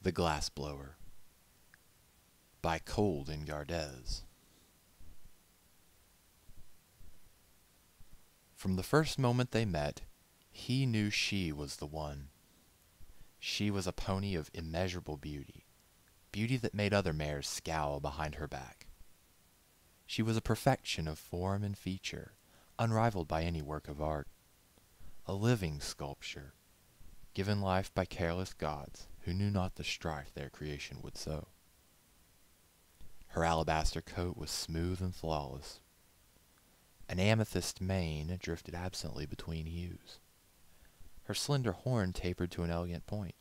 The Glass Blower by Cold in Gardez. From the first moment they met, he knew she was the one. She was a pony of immeasurable beauty, beauty that made other mares scowl behind her back. She was a perfection of form and feature, unrivaled by any work of art. A living sculpture, given life by careless gods who knew not the strife their creation would sow. Her alabaster coat was smooth and flawless. An amethyst mane drifted absently between hues. Her slender horn tapered to an elegant point.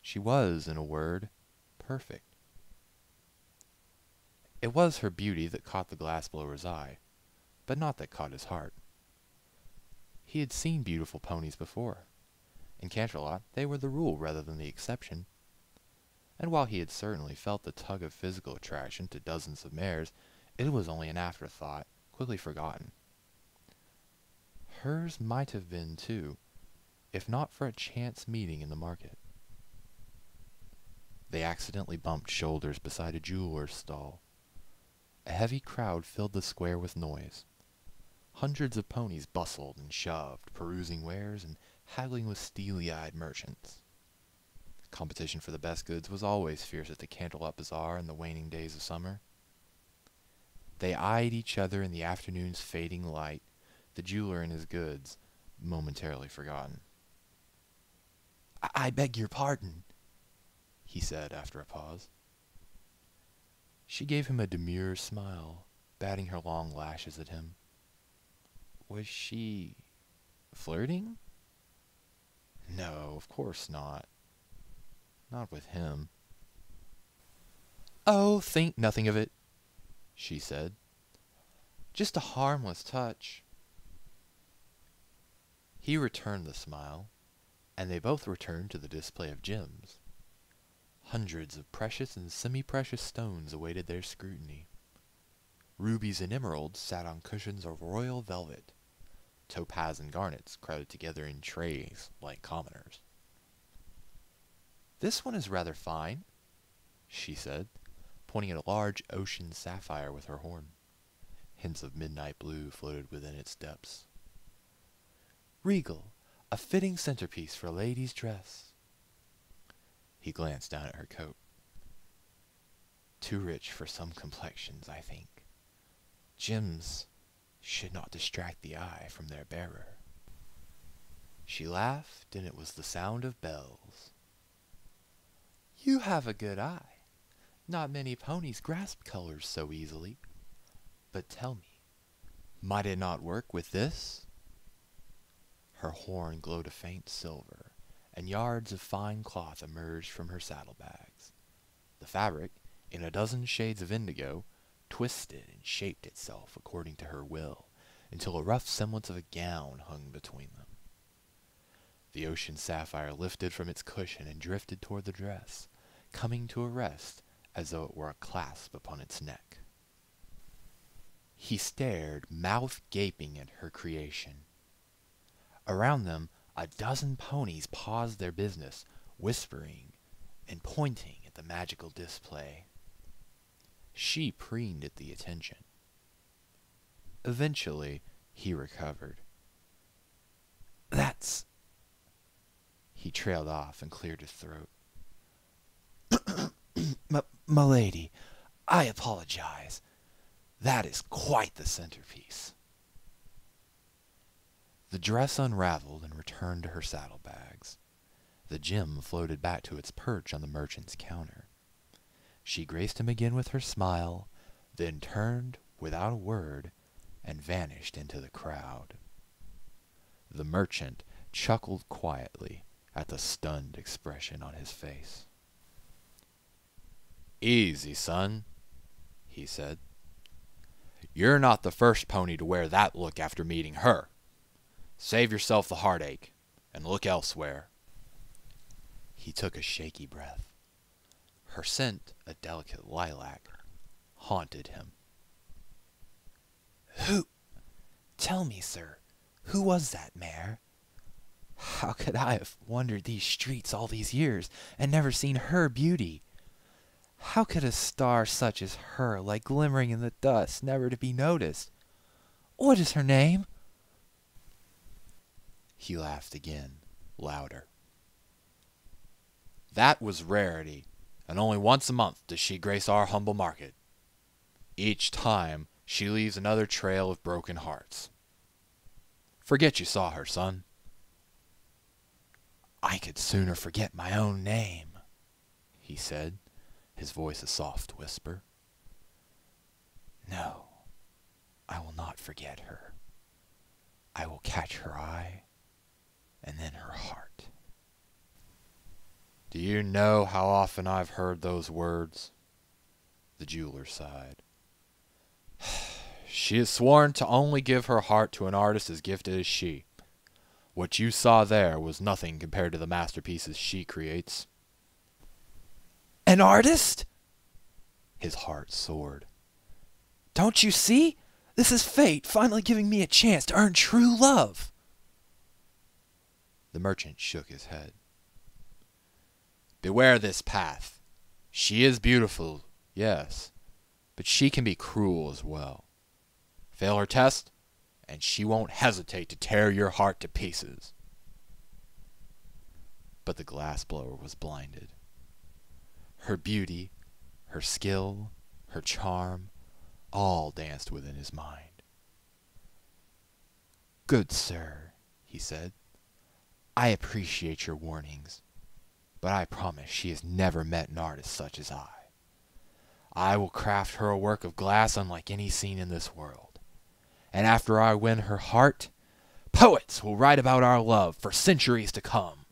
She was, in a word, perfect. It was her beauty that caught the glassblower's eye, but not that caught his heart. He had seen beautiful ponies before. In Canterlot, they were the rule rather than the exception. And while he had certainly felt the tug of physical attraction to dozens of mares, it was only an afterthought, quickly forgotten. Hers might have been, too, if not for a chance meeting in the market. They accidentally bumped shoulders beside a jeweler's stall. A heavy crowd filled the square with noise. Hundreds of ponies bustled and shoved, perusing wares and haggling with steely-eyed merchants. Competition for the best goods was always fierce at the Canterlot Bazaar in the waning days of summer. They eyed each other in the afternoon's fading light, the jeweler and his goods momentarily forgotten. I beg your pardon," he said after a pause. She gave him a demure smile, batting her long lashes at him. Was she flirting? No, of course not. Not with him. "Oh, think nothing of it," she said. "Just a harmless touch." He returned the smile, and they both returned to the display of gems. Hundreds of precious and semi-precious stones awaited their scrutiny. Rubies and emeralds sat on cushions of royal velvet. Topaz and garnets crowded together in trays like commoners. "This one is rather fine," she said, pointing at a large ocean sapphire with her horn. Hints of midnight blue floated within its depths. "Regal, a fitting centerpiece for a lady's dress." He glanced down at her coat. "Too rich for some complexions, I think. Gems should not distract the eye from their bearer." She laughed, and it was the sound of bells. "You have a good eye. Not many ponies grasp colors so easily. But tell me, might it not work with this?" Her horn glowed a faint silver, and yards of fine cloth emerged from her saddlebags. The fabric, in a dozen shades of indigo, twisted and shaped itself according to her will, until a rough semblance of a gown hung between them. The ocean sapphire lifted from its cushion and drifted toward the dress, coming to a rest as though it were a clasp upon its neck. He stared, mouth gaping, at her creation. Around them, a dozen ponies paused their business, whispering and pointing at the magical display. She preened at the attention. Eventually, he recovered. "That's—" He trailed off and cleared his throat. "M'lady, I apologize. That is quite the centerpiece." The dress unraveled and returned to her saddlebags. The gem floated back to its perch on the merchant's counter. She graced him again with her smile, then turned without a word and vanished into the crowd. The merchant chuckled quietly at the stunned expression on his face. "Easy, son," he said. "You're not the first pony to wear that look after meeting her. Save yourself the heartache, and look elsewhere." He took a shaky breath. Her scent, a delicate lilac, haunted him. Tell me, sir, who was that mare? How could I have wandered these streets all these years and never seen her beauty? How could a star such as her lie glimmering in the dust, never to be noticed? What is her name?" He laughed again, louder. "That was Rarity, and only once a month does she grace our humble market. Each time she leaves another trail of broken hearts. Forget you saw her, son." "I could sooner forget my own name," he said, his voice a soft whisper. "No, I will not forget her. I will catch her eye, and then her heart." "Do you know how often I've heard those words?" The jeweler sighed. "She has sworn to only give her heart to an artist as gifted as she. What you saw there was nothing compared to the masterpieces she creates." "An artist?" His heart soared. "Don't you see? This is fate finally giving me a chance to earn true love." The merchant shook his head. "Beware this path. She is beautiful, yes, but she can be cruel as well. Fail her test, and she won't hesitate to tear your heart to pieces." But the glassblower was blinded. Her beauty, her skill, her charm, all danced within his mind. "Good sir," he said, "I appreciate your warnings, but I promise she has never met an artist such as I. I will craft her a work of glass unlike any seen in this world. And after I win her heart, poets will write about our love for centuries to come."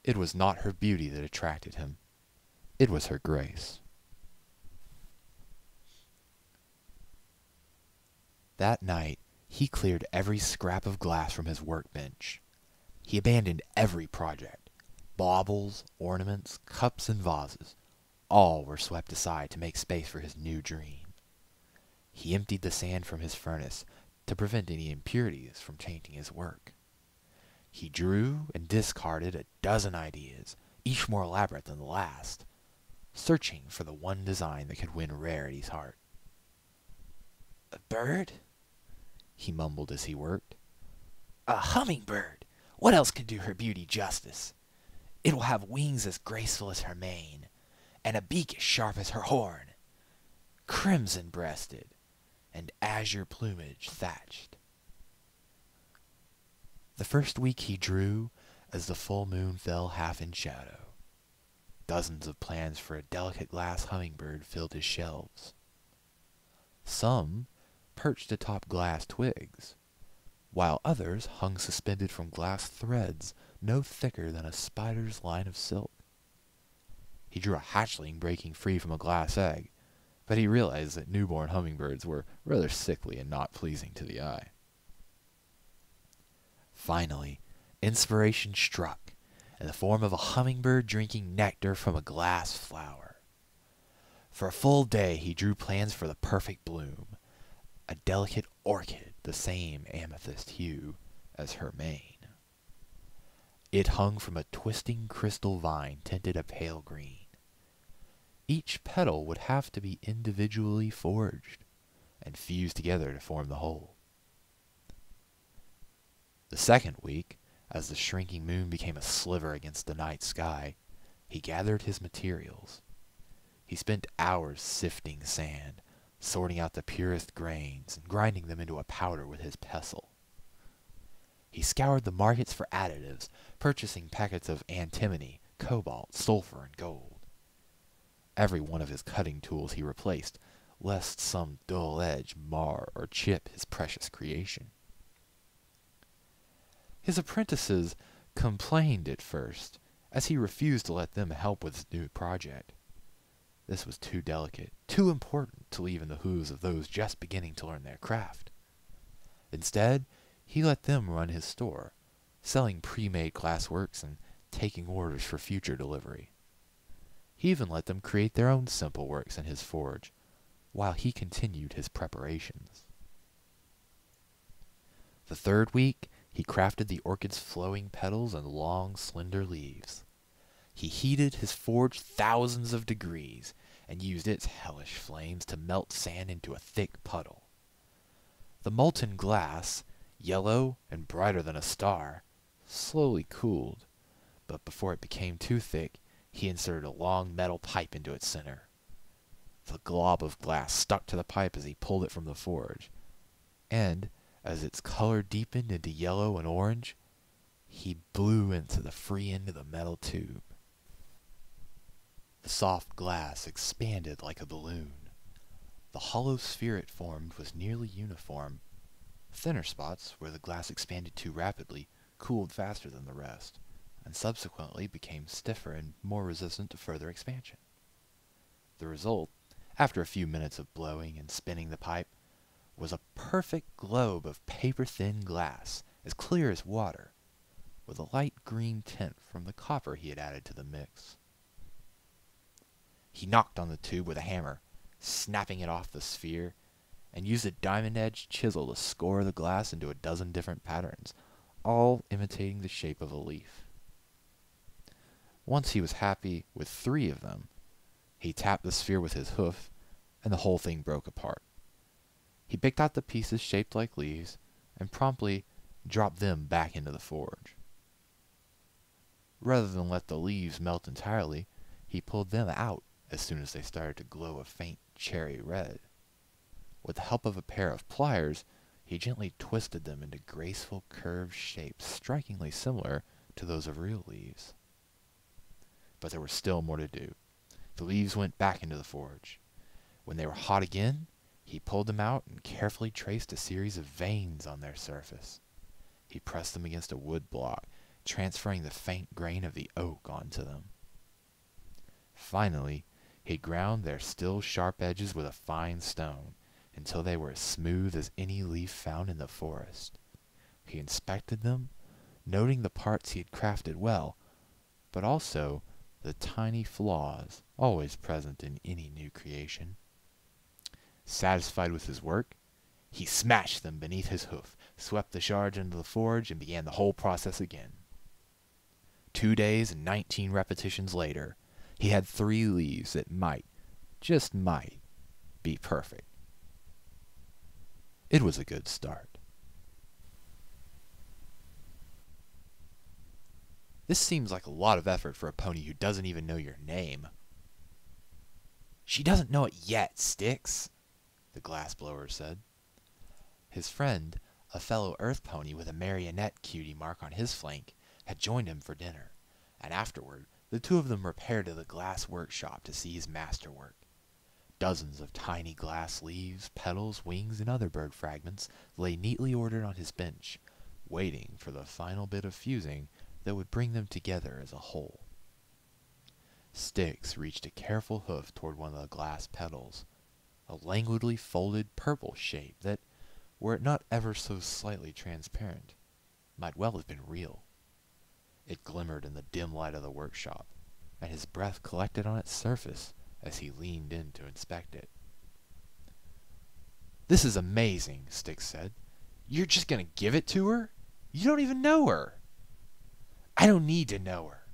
It was not her beauty that attracted him. It was her grace. That night, he cleared every scrap of glass from his workbench. He abandoned every project. Baubles, ornaments, cups, and vases, all were swept aside to make space for his new dream. He emptied the sand from his furnace to prevent any impurities from tainting his work. He drew and discarded a dozen ideas, each more elaborate than the last, searching for the one design that could win Rarity's heart. "A bird?" he mumbled as he worked. "A hummingbird! What else can do her beauty justice? It will have wings as graceful as her mane, and a beak as sharp as her horn, crimson-breasted, and azure plumage thatched." The first week he drew as the full moon fell half in shadow. Dozens of plans for a delicate glass hummingbird filled his shelves. Some perched atop glass twigs, while others hung suspended from glass threads no thicker than a spider's line of silk. He drew a hatchling breaking free from a glass egg, but he realized that newborn hummingbirds were rather sickly and not pleasing to the eye. Finally, inspiration struck in the form of a hummingbird drinking nectar from a glass flower. For a full day he drew plans for the perfect bloom, a delicate orchid the same amethyst hue as her mane. It hung from a twisting crystal vine tinted a pale green. Each petal would have to be individually forged and fused together to form the whole. The second week, as the shrinking moon became a sliver against the night sky, he gathered his materials. He spent hours sifting sand, sorting out the purest grains, and grinding them into a powder with his pestle. He scoured the markets for additives, purchasing packets of antimony, cobalt, sulfur, and gold. Every one of his cutting tools he replaced, lest some dull edge mar or chip his precious creation. His apprentices complained at first, as he refused to let them help with his new project. This was too delicate, too important to leave in the hooves of those just beginning to learn their craft. Instead, he let them run his store, selling pre-made glassworks and taking orders for future delivery. He even let them create their own simple works in his forge, while he continued his preparations. The third week, he crafted the orchid's flowing petals and long, slender leaves. He heated his forge thousands of degrees and used its hellish flames to melt sand into a thick puddle. The molten glass, yellow and brighter than a star, slowly cooled, but before it became too thick, he inserted a long metal pipe into its center. The glob of glass stuck to the pipe as he pulled it from the forge, and as its color deepened into yellow and orange, he blew into the free end of the metal tube. The soft glass expanded like a balloon. The hollow sphere it formed was nearly uniform. Thinner spots, where the glass expanded too rapidly, cooled faster than the rest, and subsequently became stiffer and more resistant to further expansion. The result, after a few minutes of blowing and spinning the pipe, was a perfect globe of paper-thin glass, as clear as water, with a light green tint from the copper he had added to the mix. He knocked on the tube with a hammer, snapping it off the sphere, and used a diamond-edged chisel to score the glass into a dozen different patterns, all imitating the shape of a leaf. Once he was happy with 3 of them, he tapped the sphere with his hoof, and the whole thing broke apart. He picked out the pieces shaped like leaves, and promptly dropped them back into the forge. Rather than let the leaves melt entirely, he pulled them out as soon as they started to glow a faint cherry red. With the help of a pair of pliers, he gently twisted them into graceful curved shapes strikingly similar to those of real leaves. But there was still more to do. The leaves went back into the forge. When they were hot again, he pulled them out and carefully traced a series of veins on their surface. He pressed them against a wood block, transferring the faint grain of the oak onto them. Finally, he ground their still sharp edges with a fine stone, until they were as smooth as any leaf found in the forest. He inspected them, noting the parts he had crafted well, but also the tiny flaws always present in any new creation. Satisfied with his work, he smashed them beneath his hoof, swept the shards into the forge, and began the whole process again. 2 days and 19 repetitions later, he had 3 leaves that might, just might, be perfect. It was a good start. This seems like a lot of effort for a pony who doesn't even know your name. She doesn't know it yet, Styx, the glassblower said. His friend, a fellow earth pony with a marionette cutie mark on his flank, had joined him for dinner, and afterward the 2 of them repaired to the glass workshop to see his masterwork. Dozens of tiny glass leaves, petals, wings, and other bird fragments lay neatly ordered on his bench, waiting for the final bit of fusing that would bring them together as a whole. Styx reached a careful hoof toward one of the glass petals, a languidly folded purple shape that, were it not ever so slightly transparent, might well have been real. It glimmered in the dim light of the workshop, and his breath collected on its surface as he leaned in to inspect it. "This is amazing," Styx said. "You're just going to give it to her? You don't even know her." "I don't need to know her."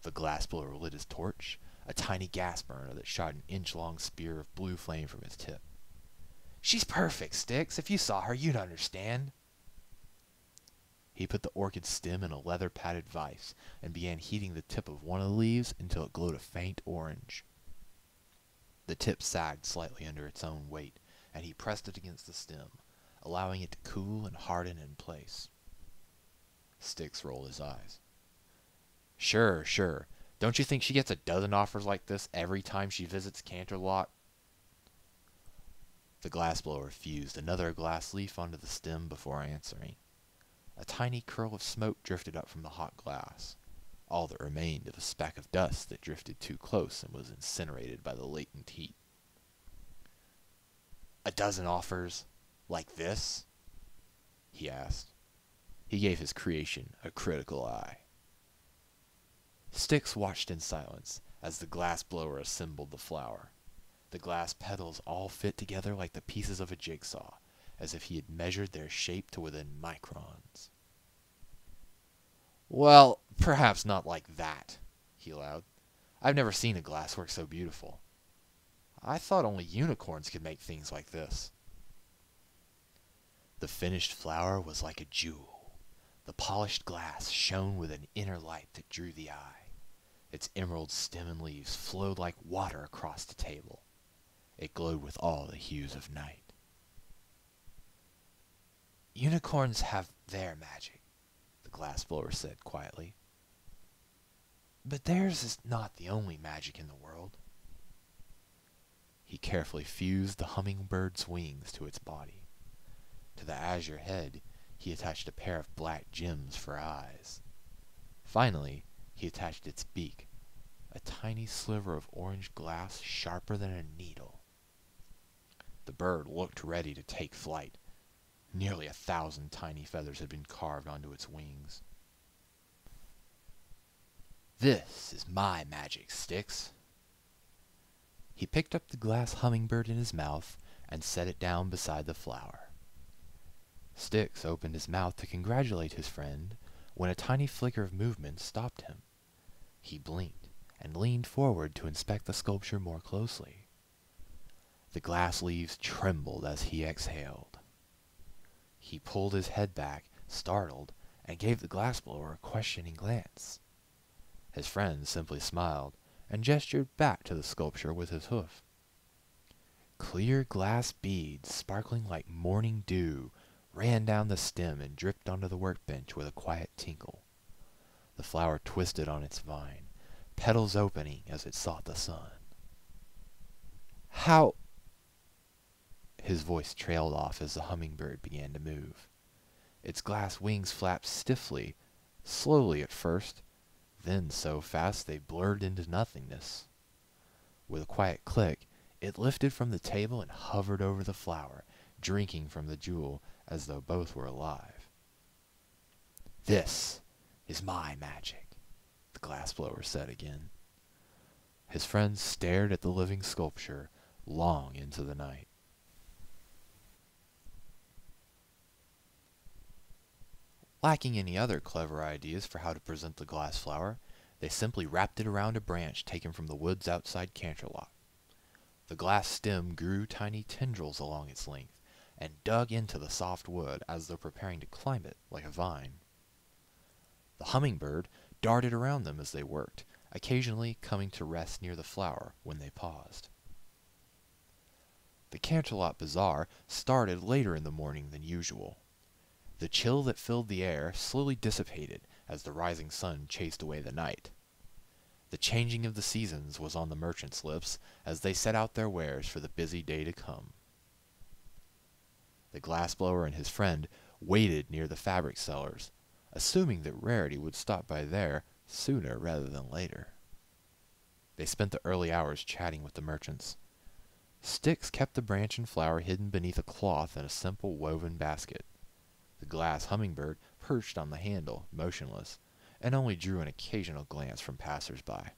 The glassblower lit his torch, a tiny gas burner that shot an inch-long spear of blue flame from its tip. "She's perfect, Styx. If you saw her, you'd understand." He put the orchid stem in a leather-padded vise and began heating the tip of one of the leaves until it glowed a faint orange. The tip sagged slightly under its own weight, and he pressed it against the stem, allowing it to cool and harden in place. Styx rolled his eyes. Sure. Don't you think she gets a dozen offers like this every time she visits Canterlot?" The glassblower fused another glass leaf onto the stem before answering. A tiny curl of smoke drifted up from the hot glass, all that remained of a speck of dust that drifted too close and was incinerated by the latent heat. "A dozen offers? Like this?" he asked. He gave his creation a critical eye. Styx watched in silence as the glassblower assembled the flower. The glass petals all fit together like the pieces of a jigsaw, as if he had measured their shape to within microns. "Well, perhaps not like that," he allowed. "I've never seen a glass work so beautiful. I thought only unicorns could make things like this." The finished flower was like a jewel. The polished glass shone with an inner light that drew the eye. Its emerald stem and leaves flowed like water across the table. It glowed with all the hues of night. "Unicorns have their magic," the glassblower said quietly. "But theirs is not the only magic in the world." He carefully fused the hummingbird's wings to its body. To the azure head, he attached a pair of black gems for eyes. Finally, he attached its beak, a tiny sliver of orange glass sharper than a needle. The bird looked ready to take flight. Nearly 1,000 tiny feathers had been carved onto its wings. "This is my magic, Styx." He picked up the glass hummingbird in his mouth and set it down beside the flower. Styx opened his mouth to congratulate his friend when a tiny flicker of movement stopped him. He blinked and leaned forward to inspect the sculpture more closely. The glass leaves trembled as he exhaled. He pulled his head back, startled, and gave the glassblower a questioning glance. His friend simply smiled and gestured back to the sculpture with his hoof. Clear glass beads, sparkling like morning dew, ran down the stem and dripped onto the workbench with a quiet tinkle. The flower twisted on its vine, petals opening as it sought the sun. "How—" His voice trailed off as the hummingbird began to move. Its glass wings flapped stiffly, slowly at first, then so fast they blurred into nothingness. With a quiet click, it lifted from the table and hovered over the flower, drinking from the jewel as though both were alive. "This is my magic," the glassblower said again. His friends stared at the living sculpture long into the night. Lacking any other clever ideas for how to present the glass flower, they simply wrapped it around a branch taken from the woods outside Canterlot. The glass stem grew tiny tendrils along its length and dug into the soft wood as though preparing to climb it like a vine. The hummingbird darted around them as they worked, occasionally coming to rest near the flower when they paused. The Canterlot Bazaar started later in the morning than usual. The chill that filled the air slowly dissipated as the rising sun chased away the night. The changing of the seasons was on the merchants' lips as they set out their wares for the busy day to come. The glassblower and his friend waited near the fabric sellers, assuming that Rarity would stop by there sooner rather than later. They spent the early hours chatting with the merchants. Styx kept the branch and flower hidden beneath a cloth in a simple woven basket. The glass hummingbird perched on the handle, motionless, and only drew an occasional glance from passers-by.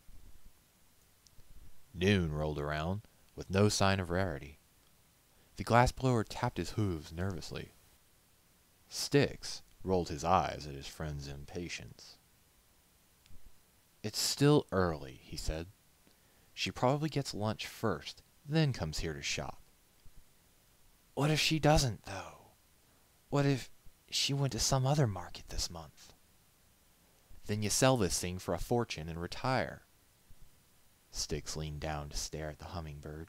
Noon rolled around, with no sign of Rarity. The glassblower tapped his hooves nervously. Styx rolled his eyes at his friend's impatience. "It's still early," he said. "She probably gets lunch first, then comes here to shop." "What if she doesn't, though? What if she went to some other market this month?" "Then you sell this thing for a fortune and retire." Styx leaned down to stare at the hummingbird.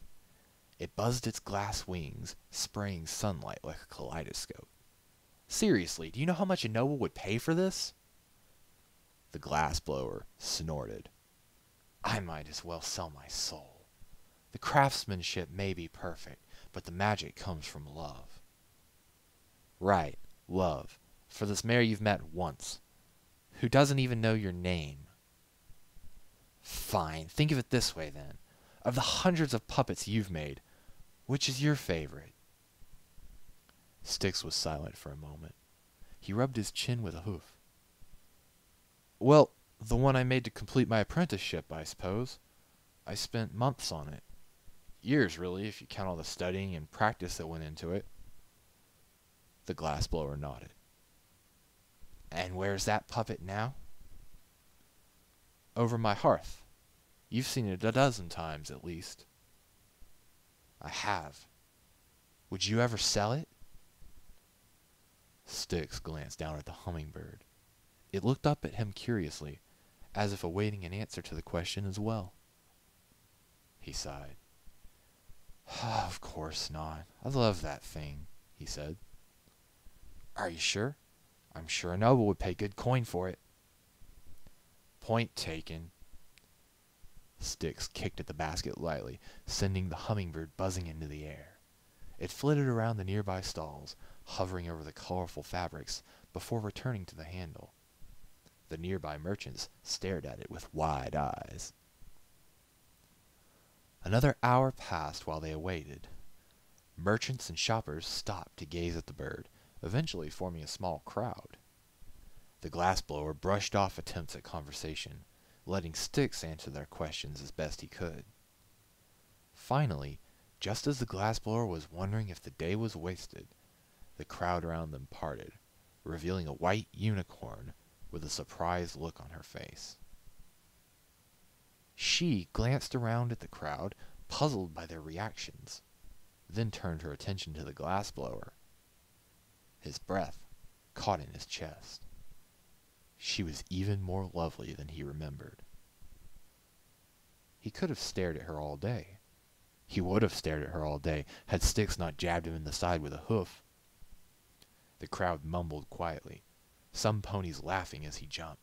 It buzzed its glass wings, spraying sunlight like a kaleidoscope. "Seriously, do you know how much a noble would pay for this?" The glassblower snorted. "I might as well sell my soul. The craftsmanship may be perfect, but the magic comes from love." "Right, love, for this mare you've met once, who doesn't even know your name." "Fine, think of it this way then. Of the hundreds of puppets you've made, which is your favorite?" Styx was silent for a moment. He rubbed his chin with a hoof. "Well, the one I made to complete my apprenticeship, I suppose. I spent months on it. Years, really, if you count all the studying and practice that went into it." The glassblower nodded. And where's that puppet now? Over my hearth. You've seen it a dozen times at least. I have. Would you ever sell it? Styx glanced down at the hummingbird. It looked up at him curiously, as if awaiting an answer to the question as well. He sighed. Of course not. I love that thing, he said. Are you sure? I'm sure a noble would pay good coin for it. Point taken. Styx kicked at the basket lightly, sending the hummingbird buzzing into the air. It flitted around the nearby stalls, hovering over the colorful fabrics before returning to the handle. The nearby merchants stared at it with wide eyes. Another hour passed while they awaited. Merchants and shoppers stopped to gaze at the bird, eventually forming a small crowd. The glassblower brushed off attempts at conversation, letting Styx answer their questions as best he could. Finally, just as the glassblower was wondering if the day was wasted, the crowd around them parted, revealing a white unicorn with a surprised look on her face. She glanced around at the crowd, puzzled by their reactions, then turned her attention to the glassblower. His breath caught in his chest. She was even more lovely than he remembered. He could have stared at her all day. He would have stared at her all day had Styx not jabbed him in the side with a hoof. The crowd mumbled quietly, some ponies laughing as he jumped.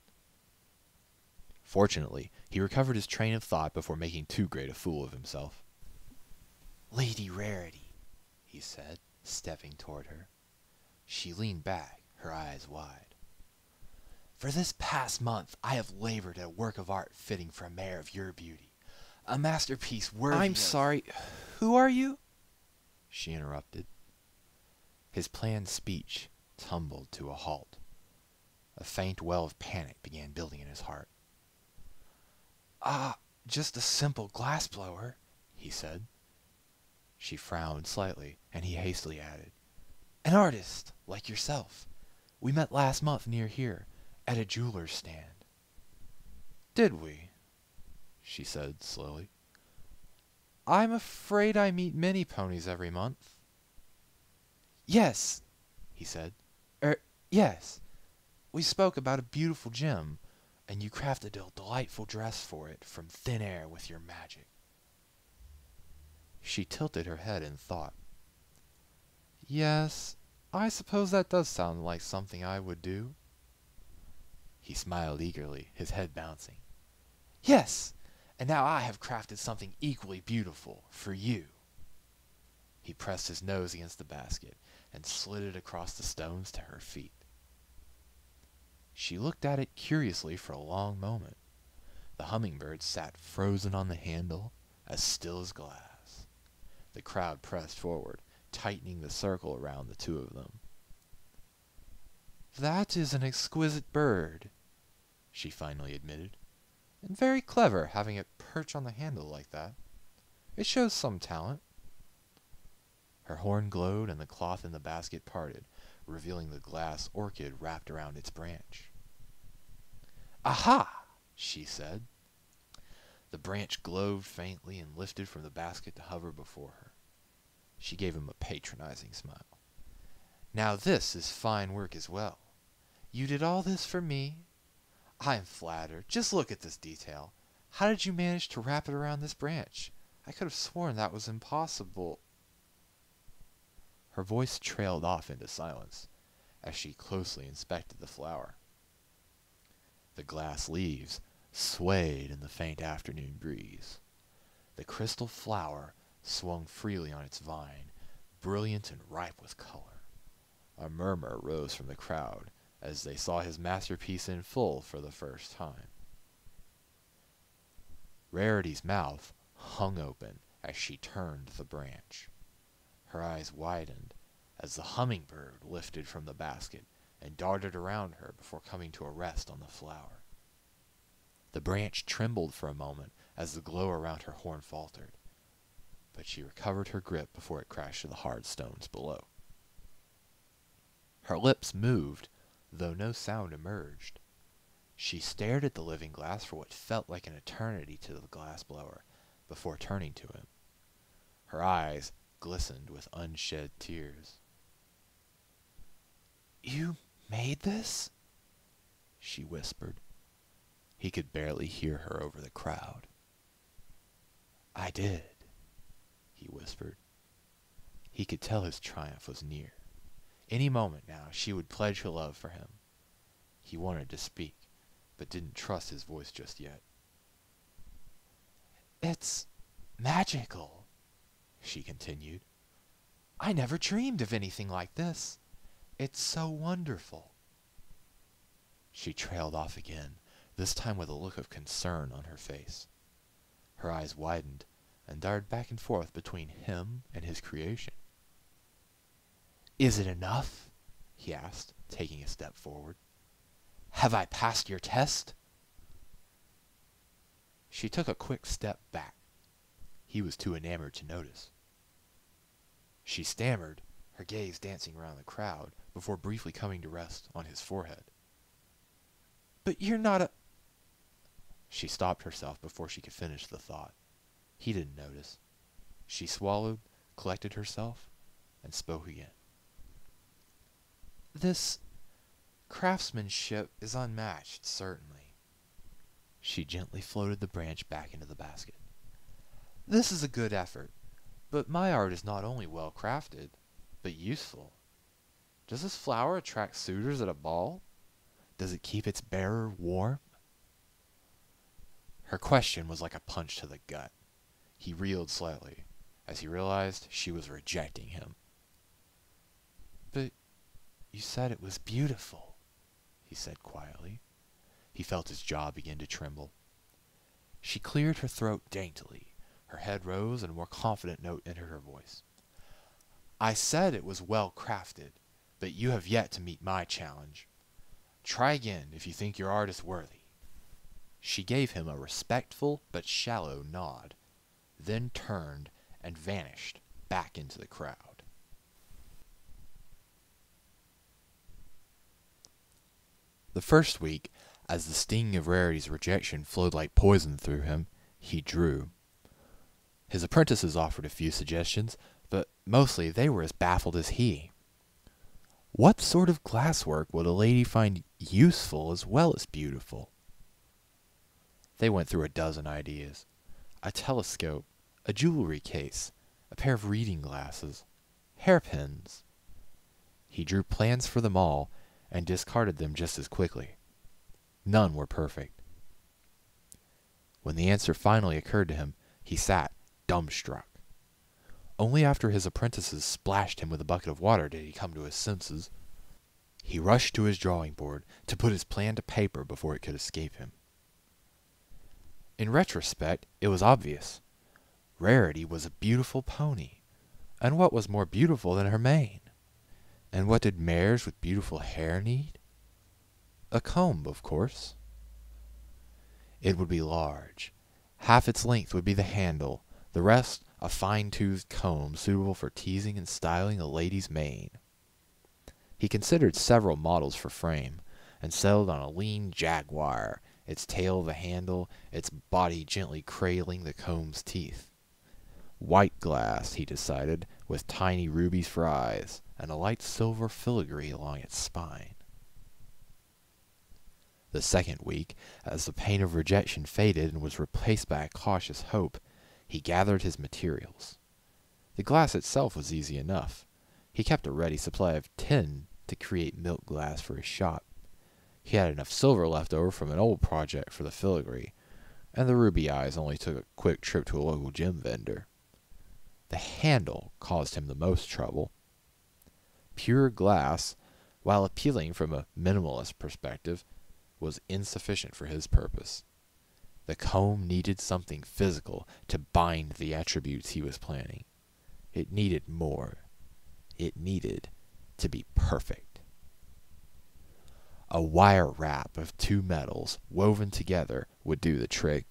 Fortunately, he recovered his train of thought before making too great a fool of himself. Lady Rarity, he said, stepping toward her. She leaned back, her eyes wide. For this past month, I have labored at a work of art fitting for a mare of your beauty. A masterpiece worthy I'm of... sorry, who are you? She interrupted. His planned speech tumbled to a halt. A faint well of panic began building in his heart. Just a simple glassblower, he said. She frowned slightly, and he hastily added, An artist, like yourself. We met last month near here, at a jeweler's stand. Did we? She said slowly. I'm afraid I meet many ponies every month. Yes, he said. Yes. We spoke about a beautiful gem, and you crafted a delightful dress for it from thin air with your magic. She tilted her head in thought. Yes, I suppose that does sound like something I would do. He smiled eagerly, his head bouncing. Yes, and now I have crafted something equally beautiful for you. He pressed his nose against the basket and slid it across the stones to her feet. She looked at it curiously for a long moment. The hummingbird sat frozen on the handle, as still as glass. The crowd pressed forward, tightening the circle around the two of them. That is an exquisite bird, she finally admitted, and very clever having it perch on the handle like that. It shows some talent. Her horn glowed and the cloth in the basket parted, revealing the glass orchid wrapped around its branch. Aha! She said. The branch glowed faintly and lifted from the basket to hover before her. She gave him a patronizing smile. Now this is fine work as well. You did all this for me? I'm flattered. Just look at this detail. How did you manage to wrap it around this branch? I could have sworn that was impossible. Her voice trailed off into silence as she closely inspected the flower. The glass leaves swayed in the faint afternoon breeze. The crystal flower swung freely on its vine, brilliant and ripe with color. A murmur rose from the crowd as they saw his masterpiece in full for the first time. Rarity's mouth hung open as she turned the branch. Her eyes widened as the hummingbird lifted from the basket and darted around her before coming to a rest on the flower. The branch trembled for a moment as the glow around her horn faltered, but she recovered her grip before it crashed to the hard stones below. Her lips moved, though no sound emerged. She stared at the living glass for what felt like an eternity to the glassblower, before turning to him. Her eyes glistened with unshed tears. "You made this?" she whispered. He could barely hear her over the crowd. "I did," he whispered. He could tell his triumph was near. Any moment now she would pledge her love for him. He wanted to speak, but didn't trust his voice just yet. "It's magical," she continued. "I never dreamed of anything like this. It's so wonderful." She trailed off again, this time with a look of concern on her face. Her eyes widened and darted back and forth between him and his creation. "Is it enough?" he asked, taking a step forward. "Have I passed your test?" She took a quick step back. He was too enamored to notice. She stammered, her gaze dancing around the crowd, before briefly coming to rest on his forehead. "But you're not a—" She stopped herself before she could finish the thought. He didn't notice. She swallowed, collected herself, and spoke again. "This craftsmanship is unmatched, certainly." She gently floated the branch back into the basket. "This is a good effort, but my art is not only well crafted, but useful. Does this flower attract suitors at a ball? Does it keep its bearer warm?" Her question was like a punch to the gut. He reeled slightly, as he realized she was rejecting him. "But you said it was beautiful," he said quietly. He felt his jaw begin to tremble. She cleared her throat daintily. Her head rose and a more confident note entered her voice. "I said it was well crafted, but you have yet to meet my challenge. Try again if you think your art is worthy." She gave him a respectful but shallow nod, then turned and vanished back into the crowd. The first week, as the sting of Rarity's rejection flowed like poison through him, he drew. His apprentices offered a few suggestions, but mostly they were as baffled as he. What sort of glasswork would a lady find useful as well as beautiful? They went through a dozen ideas. A telescope, a jewelry case, a pair of reading glasses, hairpins. He drew plans for them all and discarded them just as quickly. None were perfect. When the answer finally occurred to him, he sat dumbstruck. Only after his apprentices splashed him with a bucket of water did he come to his senses. He rushed to his drawing board to put his plan to paper before it could escape him. In retrospect, it was obvious. Rarity was a beautiful pony. And what was more beautiful than her mane? And what did mares with beautiful hair need? A comb, of course. It would be large. Half its length would be the handle, the rest a fine-toothed comb suitable for teasing and styling a lady's mane. He considered several models for frame, and settled on a lean jaguar, its tail the handle, its body gently cradling the comb's teeth. White glass, he decided, with tiny rubies for eyes, and a light silver filigree along its spine. The second week, as the pain of rejection faded and was replaced by a cautious hope, he gathered his materials. The glass itself was easy enough. He kept a ready supply of tin to create milk glass for his shop. He had enough silver left over from an old project for the filigree, and the ruby eyes only took a quick trip to a local gem vendor. The handle caused him the most trouble. Pure glass, while appealing from a minimalist perspective, was insufficient for his purpose. The comb needed something physical to bind the attributes he was planning. It needed more. It needed to be perfect. A wire wrap of two metals woven together would do the trick.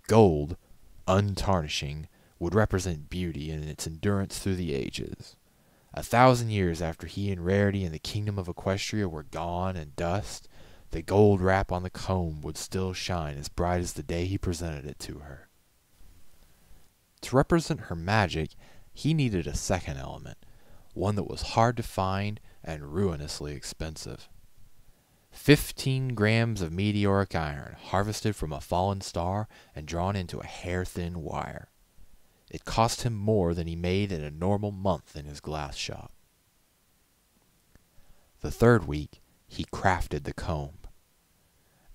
Gold, untarnishing, would represent beauty and its endurance through the ages. 1,000 years after he and Rarity and the kingdom of Equestria were gone and dust, the gold wrap on the comb would still shine as bright as the day he presented it to her. To represent her magic, he needed a second element, one that was hard to find and ruinously expensive. 15 grams of meteoric iron, harvested from a fallen star and drawn into a hair-thin wire. It cost him more than he made in a normal month in his glass shop. The third week, he crafted the comb.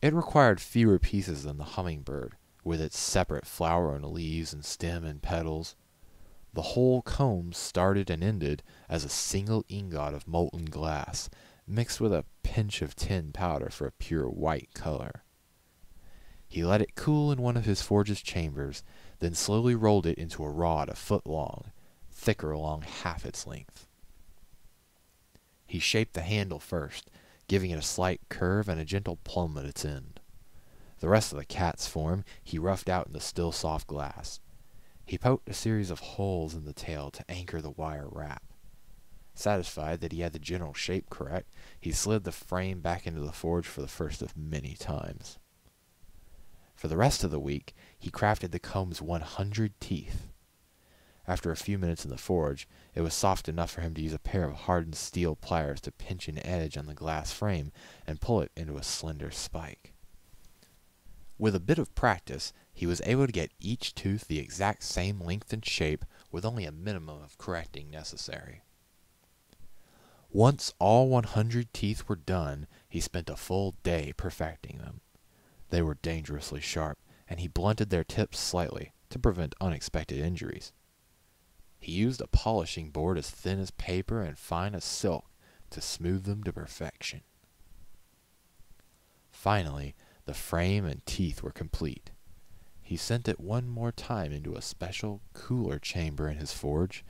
It required fewer pieces than the hummingbird, with its separate flower and leaves and stem and petals. The whole comb started and ended as a single ingot of molten glass, mixed with a pinch of tin powder for a pure white color. He let it cool in one of his forge's chambers, then slowly rolled it into a rod a foot long, thicker along half its length. He shaped the handle first, giving it a slight curve and a gentle plumb at its end. The rest of the cat's form he roughed out in the still soft glass. He poked a series of holes in the tail to anchor the wire wrap. Satisfied that he had the general shape correct, he slid the frame back into the forge for the first of many times. For the rest of the week, he crafted the comb's 100 teeth. After a few minutes in the forge, it was soft enough for him to use a pair of hardened steel pliers to pinch an edge on the glass frame and pull it into a slender spike. With a bit of practice, he was able to get each tooth the exact same length and shape with only a minimum of correcting necessary. Once all 100 teeth were done, he spent a full day perfecting them. They were dangerously sharp, and he blunted their tips slightly to prevent unexpected injuries. He used a polishing board as thin as paper and fine as silk to smooth them to perfection. Finally, the frame and teeth were complete. He sent it one more time into a special, cooler chamber in his forge,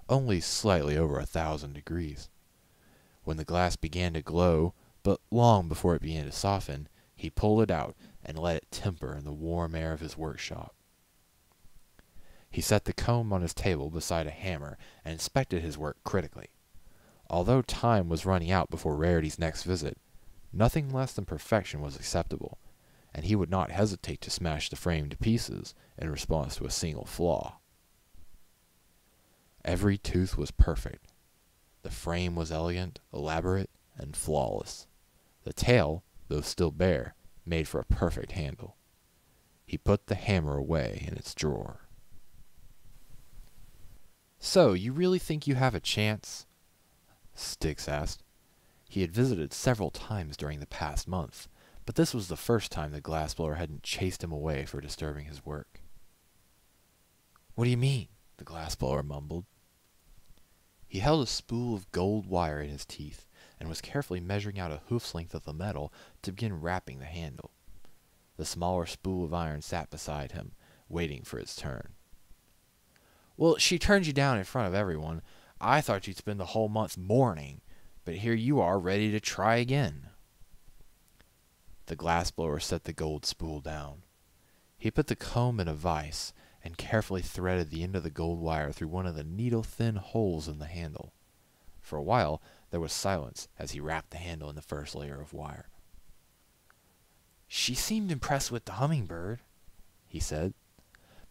only slightly over 1,000 degrees. When the glass began to glow, but long before it began to soften, he pulled it out and let it temper in the warm air of his workshop. He set the comb on his table beside a hammer and inspected his work critically. Although time was running out before Rarity's next visit, nothing less than perfection was acceptable, and he would not hesitate to smash the frame to pieces in response to a single flaw. Every tooth was perfect. The frame was elegant, elaborate, and flawless. The tail, though still bare, made for a perfect handle. He put the hammer away in its drawer. "So, you really think you have a chance?" Styx asked. He had visited several times during the past month, but this was the first time the glassblower hadn't chased him away for disturbing his work. "What do you mean?" the glassblower mumbled. He held a spool of gold wire in his teeth and was carefully measuring out a hoof's length of the metal to begin wrapping the handle. The smaller spool of iron sat beside him, waiting for its turn. "Well, she turned you down in front of everyone. I thought you'd spend the whole month mourning, but here you are ready to try again." The glassblower set the gold spool down. He put the comb in a vise and carefully threaded the end of the gold wire through one of the needle-thin holes in the handle. For a while, there was silence as he wrapped the handle in the first layer of wire. "She seemed impressed with the hummingbird," he said.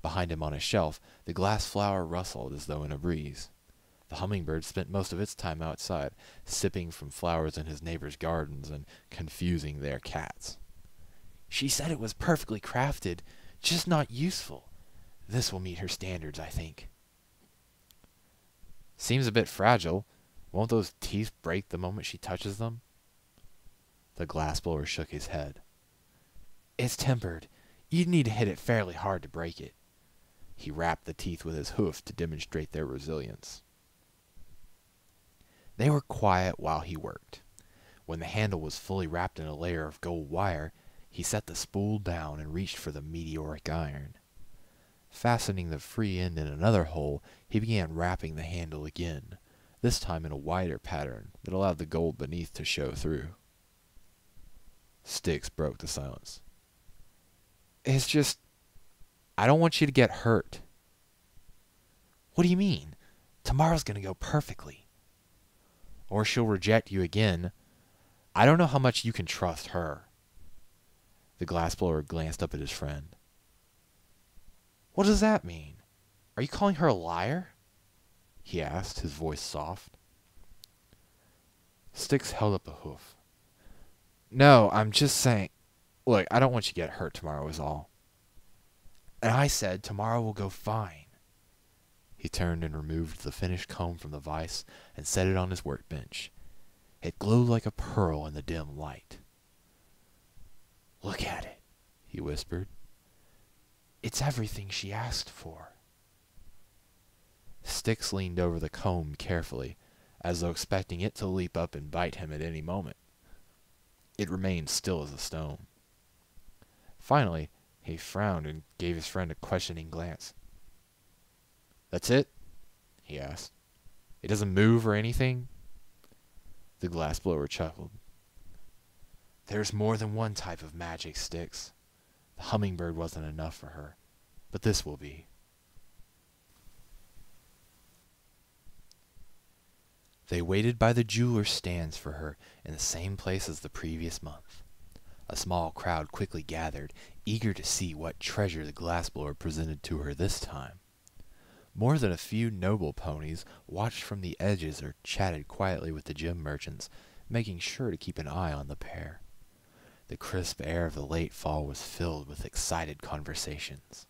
Behind him on a shelf, the glass flower rustled as though in a breeze. The hummingbird spent most of its time outside, sipping from flowers in his neighbors' gardens and confusing their cats. "She said it was perfectly crafted, just not useful. This will meet her standards, I think." "Seems a bit fragile. Won't those teeth break the moment she touches them?" The glassblower shook his head. "It's tempered. You'd need to hit it fairly hard to break it." He rapped the teeth with his hoof to demonstrate their resilience. They were quiet while he worked. When the handle was fully wrapped in a layer of gold wire, he set the spool down and reached for the meteoric iron. Fastening the free end in another hole, he began wrapping the handle again, this time in a wider pattern that allowed the gold beneath to show through. Styx broke the silence. "It's just, I don't want you to get hurt." "What do you mean? Tomorrow's going to go perfectly." or she'll reject you again. I don't know how much you can trust her." The glassblower glanced up at his friend. "What does that mean? Are you calling her a liar?" he asked, his voice soft. Styx held up a hoof. "No, I'm just saying, look, I don't want you to get hurt tomorrow is all." "And I said tomorrow will go fine." He turned and removed the finished comb from the vise and set it on his workbench. It glowed like a pearl in the dim light. "Look at it," he whispered. "It's everything she asked for." Styx leaned over the comb carefully, as though expecting it to leap up and bite him at any moment. It remained still as a stone. Finally, he frowned and gave his friend a questioning glance. "That's it?" he asked. "It doesn't move or anything?" The glassblower chuckled. "There's more than one type of magic, Styx. The hummingbird wasn't enough for her, but this will be." They waited by the jeweler's stands for her in the same place as the previous month. A small crowd quickly gathered, eager to see what treasure the glassblower presented to her this time. More than a few noble ponies watched from the edges or chatted quietly with the gem merchants, making sure to keep an eye on the pair. The crisp air of the late fall was filled with excited conversations.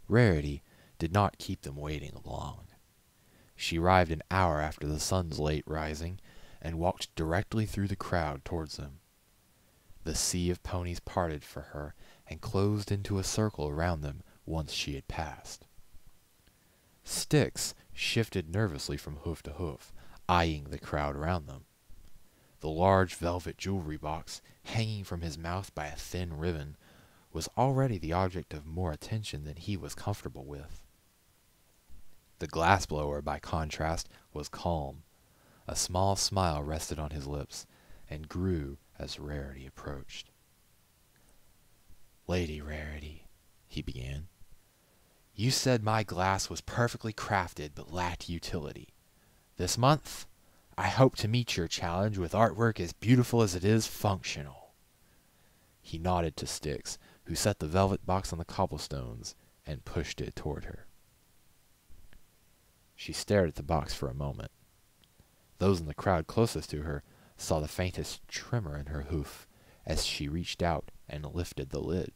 Rarity did not keep them waiting long. She arrived an hour after the sun's late rising, and walked directly through the crowd towards them. The sea of ponies parted for her, and closed into a circle around them once she had passed. Styx shifted nervously from hoof to hoof, eyeing the crowd around them. The large velvet jewelry box, hanging from his mouth by a thin ribbon, was already the object of more attention than he was comfortable with. The glassblower, by contrast, was calm. A small smile rested on his lips, and grew as Rarity approached. "Lady Rarity," he began, "you said my glass was perfectly crafted but lacked utility. This month, I hope to meet your challenge with artwork as beautiful as it is functional." He nodded to Styx, who set the velvet box on the cobblestones and pushed it toward her. She stared at the box for a moment. Those in the crowd closest to her saw the faintest tremor in her hoof as she reached out and lifted the lid.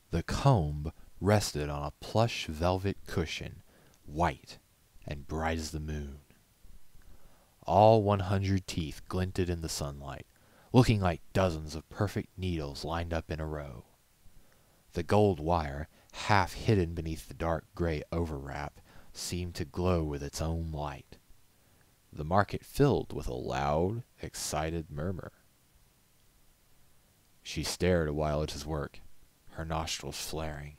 The comb rested on a plush velvet cushion, white and bright as the moon. All 100 teeth glinted in the sunlight, looking like dozens of perfect needles lined up in a row. The gold wire, half hidden beneath the dark gray overwrap, seemed to glow with its own light. The market filled with a loud, excited murmur. She stared a while at his work, her nostrils flaring.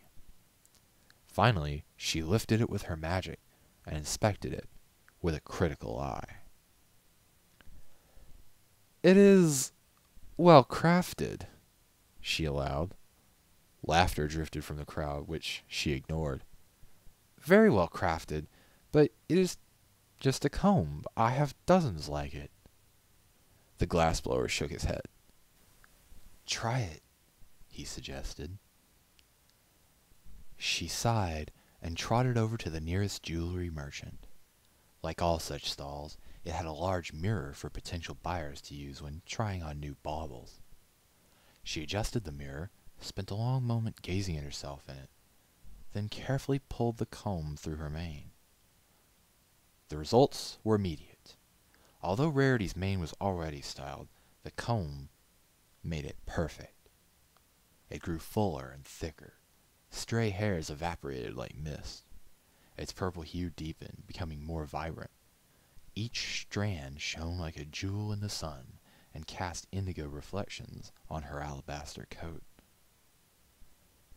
Finally, she lifted it with her magic and inspected it with a critical eye. "It is well crafted," she allowed. Laughter drifted from the crowd, which she ignored. "Very well crafted, but it is just a comb. I have dozens like it." The glassblower shook his head. "Try it," he suggested. She sighed and trotted over to the nearest jewelry merchant. Like all such stalls, it had a large mirror for potential buyers to use when trying on new baubles. She adjusted the mirror, spent a long moment gazing at herself in it, then carefully pulled the comb through her mane. The results were immediate. Although Rarity's mane was already styled, the comb made it perfect. It grew fuller and thicker. Stray hairs evaporated like mist. Its purple hue deepened, becoming more vibrant. Each strand shone like a jewel in the sun and cast indigo reflections on her alabaster coat.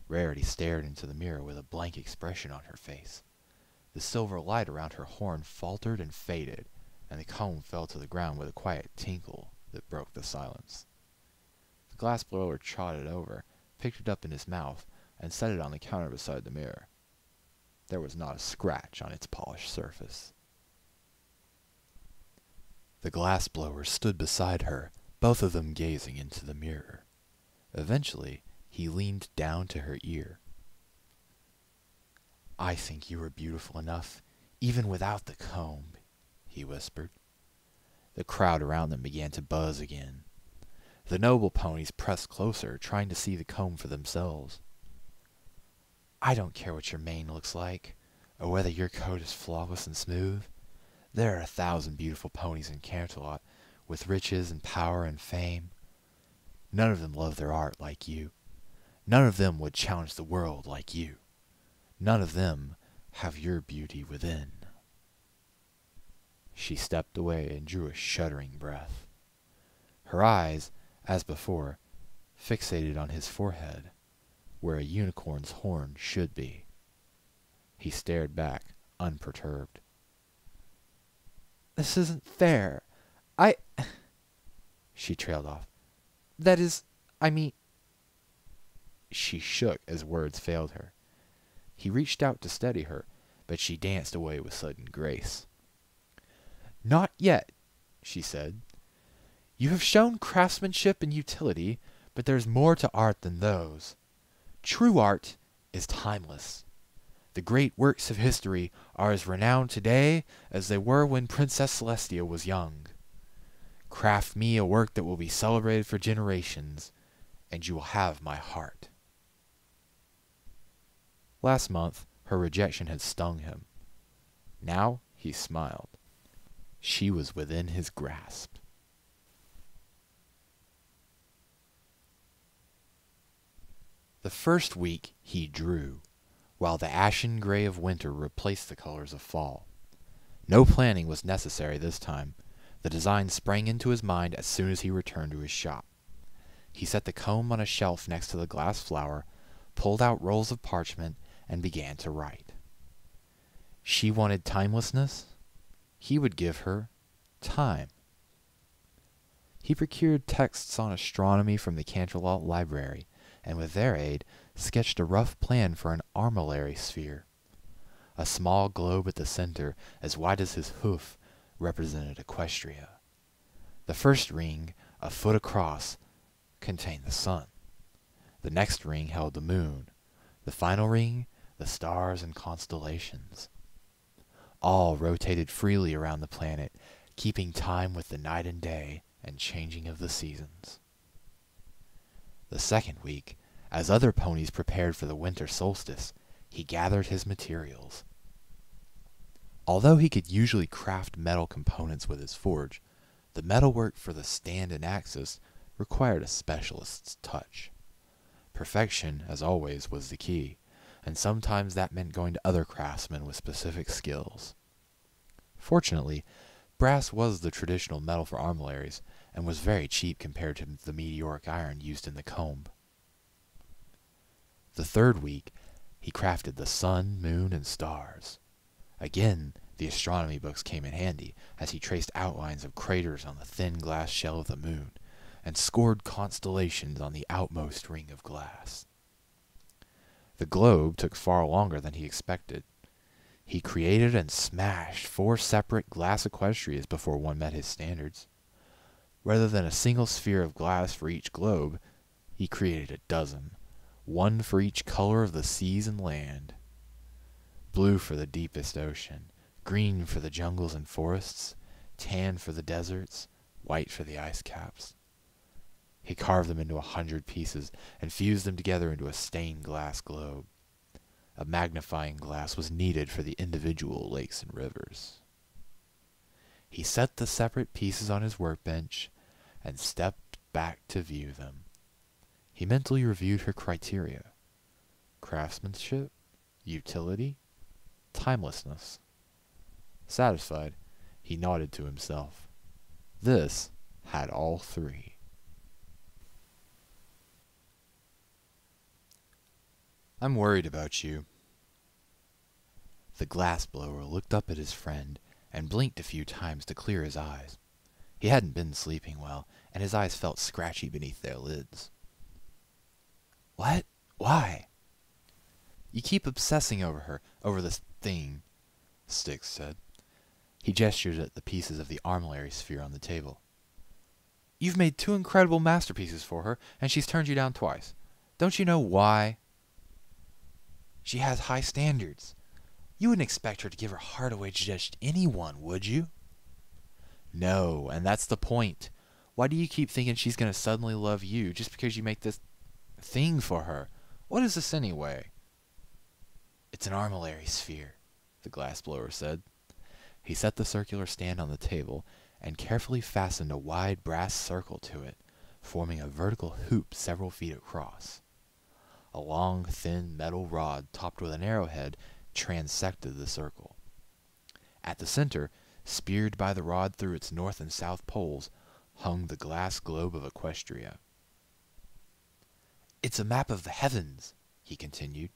Rarity stared into the mirror with a blank expression on her face. The silver light around her horn faltered and faded, and the comb fell to the ground with a quiet tinkle that broke the silence. The glassblower trotted over, picked it up in his mouth, and set it on the counter beside the mirror. There was not a scratch on its polished surface. The glassblower stood beside her, both of them gazing into the mirror. Eventually, he leaned down to her ear. "I think you are beautiful enough, even without the comb," he whispered. The crowd around them began to buzz again. The noble ponies pressed closer, trying to see the comb for themselves. "I don't care what your mane looks like, or whether your coat is flawless and smooth. There are 1,000 beautiful ponies in Canterlot, with riches and power and fame. None of them love their art like you. None of them would challenge the world like you. None of them have your beauty within." She stepped away and drew a shuddering breath. Her eyes, as before, fixated on his forehead, where a unicorn's horn should be. He stared back, unperturbed. "This isn't fair. She trailed off. "That is, I mean—" She shook as words failed her. He reached out to steady her, but she danced away with sudden grace. "Not yet," she said. "You have shown craftsmanship and utility, but there's more to art than those. True art is timeless. The great works of history are as renowned today as they were when Princess Celestia was young. Craft me a work that will be celebrated for generations, and you will have my heart." Last month, her rejection had stung him. Now he smiled. She was within his grasp. The first week he drew, while the ashen gray of winter replaced the colors of fall. No planning was necessary this time. The design sprang into his mind as soon as he returned to his shop. He set the comb on a shelf next to the glass flower, pulled out rolls of parchment, and began to write. She wanted timelessness. He would give her time. He procured texts on astronomy from the Canterlot Library, and with their aid, sketched a rough plan for an armillary sphere. A small globe at the center, as wide as his hoof, represented Equestria. The first ring, a foot across, contained the sun. The next ring held the moon. The final ring, the stars and constellations. All rotated freely around the planet, keeping time with the night and day and changing of the seasons. The second week, as other ponies prepared for the winter solstice, he gathered his materials. Although he could usually craft metal components with his forge, the metalwork for the stand and axis required a specialist's touch. Perfection, as always, was the key, and sometimes that meant going to other craftsmen with specific skills. Fortunately, brass was the traditional metal for armillaries, and was very cheap compared to the meteoric iron used in the comb. The third week, he crafted the sun, moon, and stars. Again, the astronomy books came in handy, as he traced outlines of craters on the thin glass shell of the moon, and scored constellations on the outmost ring of glass. The globe took far longer than he expected. He created and smashed 4 separate glass equestrias before one met his standards. Rather than a single sphere of glass for each globe, he created a dozen, one for each color of the seas and land. Blue for the deepest ocean, green for the jungles and forests, tan for the deserts, white for the ice caps. He carved them into 100 pieces and fused them together into a stained glass globe. A magnifying glass was needed for the individual lakes and rivers. He set the separate pieces on his workbench and stepped back to view them. He mentally reviewed her criteria: craftsmanship, utility, timelessness. Satisfied, he nodded to himself. This had all 3. "I'm worried about you." The glassblower looked up at his friend and blinked a few times to clear his eyes. He hadn't been sleeping well, and his eyes felt scratchy beneath their lids. "What? Why?" "You keep obsessing over her, over this thing," Styx said. He gestured at the pieces of the armillary sphere on the table. You've made 2 incredible masterpieces for her, and she's turned you down twice. Don't you know why? She has high standards. You wouldn't expect her to give her heart away to just anyone, would you? No, and that's the point. Why do you keep thinking she's going to suddenly love you just because you make this thing for her? What is this anyway? It's an armillary sphere, the glassblower said. He set the circular stand on the table and carefully fastened a wide brass circle to it, forming a vertical hoop several feet across. A long, thin metal rod topped with an arrowhead transected the circle. At the center, speared by the rod through its north and south poles, hung the glass globe of Equestria. It's a map of the heavens, he continued.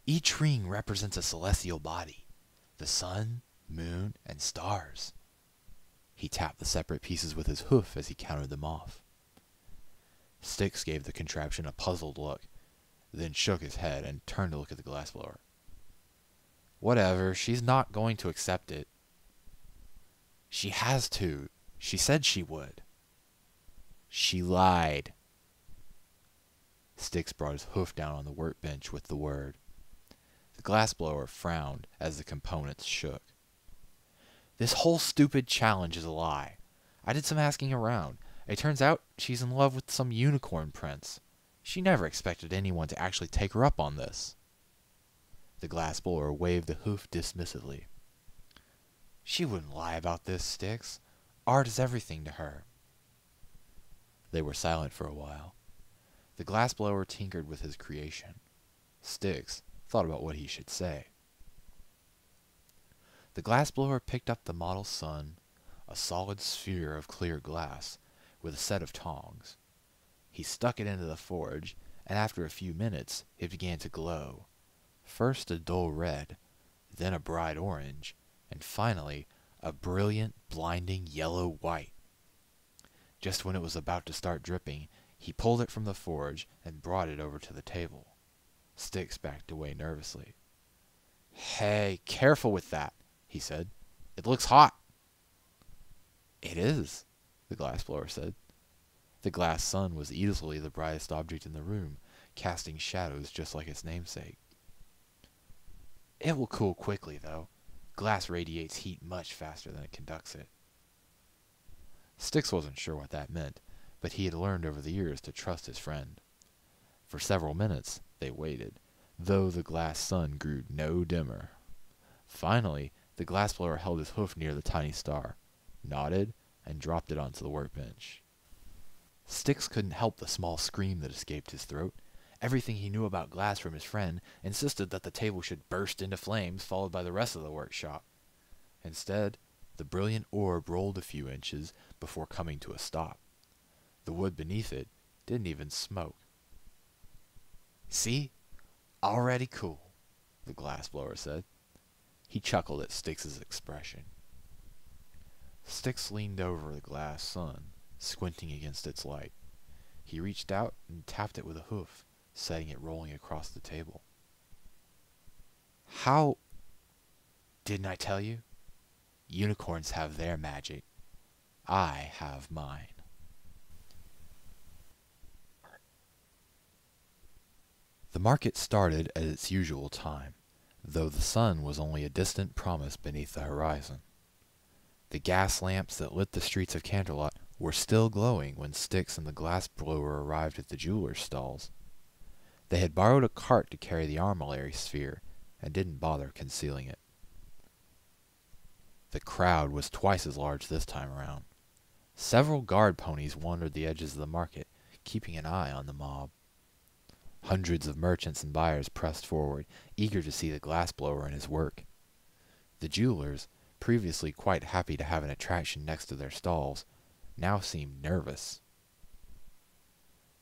Each ring represents a celestial body, the sun, moon, and stars. He tapped the separate pieces with his hoof as he counted them off. Styx gave the contraption a puzzled look, then shook his head and turned to look at the glassblower. Whatever, she's not going to accept it. She has to. She said she would. She lied. Styx brought his hoof down on the workbench with the word. The glassblower frowned as the components shook. This whole stupid challenge is a lie. I did some asking around. It turns out she's in love with some unicorn prince. She never expected anyone to actually take her up on this. The glassblower waved the hoof dismissively. She wouldn't lie about this, Styx. Art is everything to her. They were silent for a while. The glassblower tinkered with his creation. Styx thought about what he should say. The glassblower picked up the model sun, a solid sphere of clear glass, with a set of tongs. He stuck it into the forge, and after a few minutes it began to glow. First a dull red, then a bright orange, and finally a brilliant, blinding yellow-white. Just when it was about to start dripping, he pulled it from the forge and brought it over to the table. Styx backed away nervously. Hey, careful with that, he said. It looks hot. It is, the glassblower said. The glass sun was easily the brightest object in the room, casting shadows just like its namesake. It will cool quickly, though. Glass radiates heat much faster than it conducts it. Styx wasn't sure what that meant, but he had learned over the years to trust his friend. For several minutes they waited, though the glass sun grew no dimmer. Finally, the glassblower held his hoof near the tiny star, nodded, and dropped it onto the workbench. Styx couldn't help the small scream that escaped his throat. Everything he knew about glass from his friend insisted that the table should burst into flames, followed by the rest of the workshop. Instead, the brilliant orb rolled a few inches before coming to a stop. The wood beneath it didn't even smoke. See? Already cool, the glassblower said. He chuckled at Styx's expression. Styx leaned over the glass sun, squinting against its light. He reached out and tapped it with a hoof, setting it rolling across the table. How... Didn't I tell you? Unicorns have their magic. I have mine. The market started at its usual time, though the sun was only a distant promise beneath the horizon. The gas lamps that lit the streets of Canterlot were still glowing when Styx and the glassblower arrived at the jeweler's stalls. They had borrowed a cart to carry the armillary sphere, and didn't bother concealing it. The crowd was twice as large this time around. Several guard ponies wandered the edges of the market, keeping an eye on the mob. Hundreds of merchants and buyers pressed forward, eager to see the glassblower and his work. The jewelers, previously quite happy to have an attraction next to their stalls, now seemed nervous.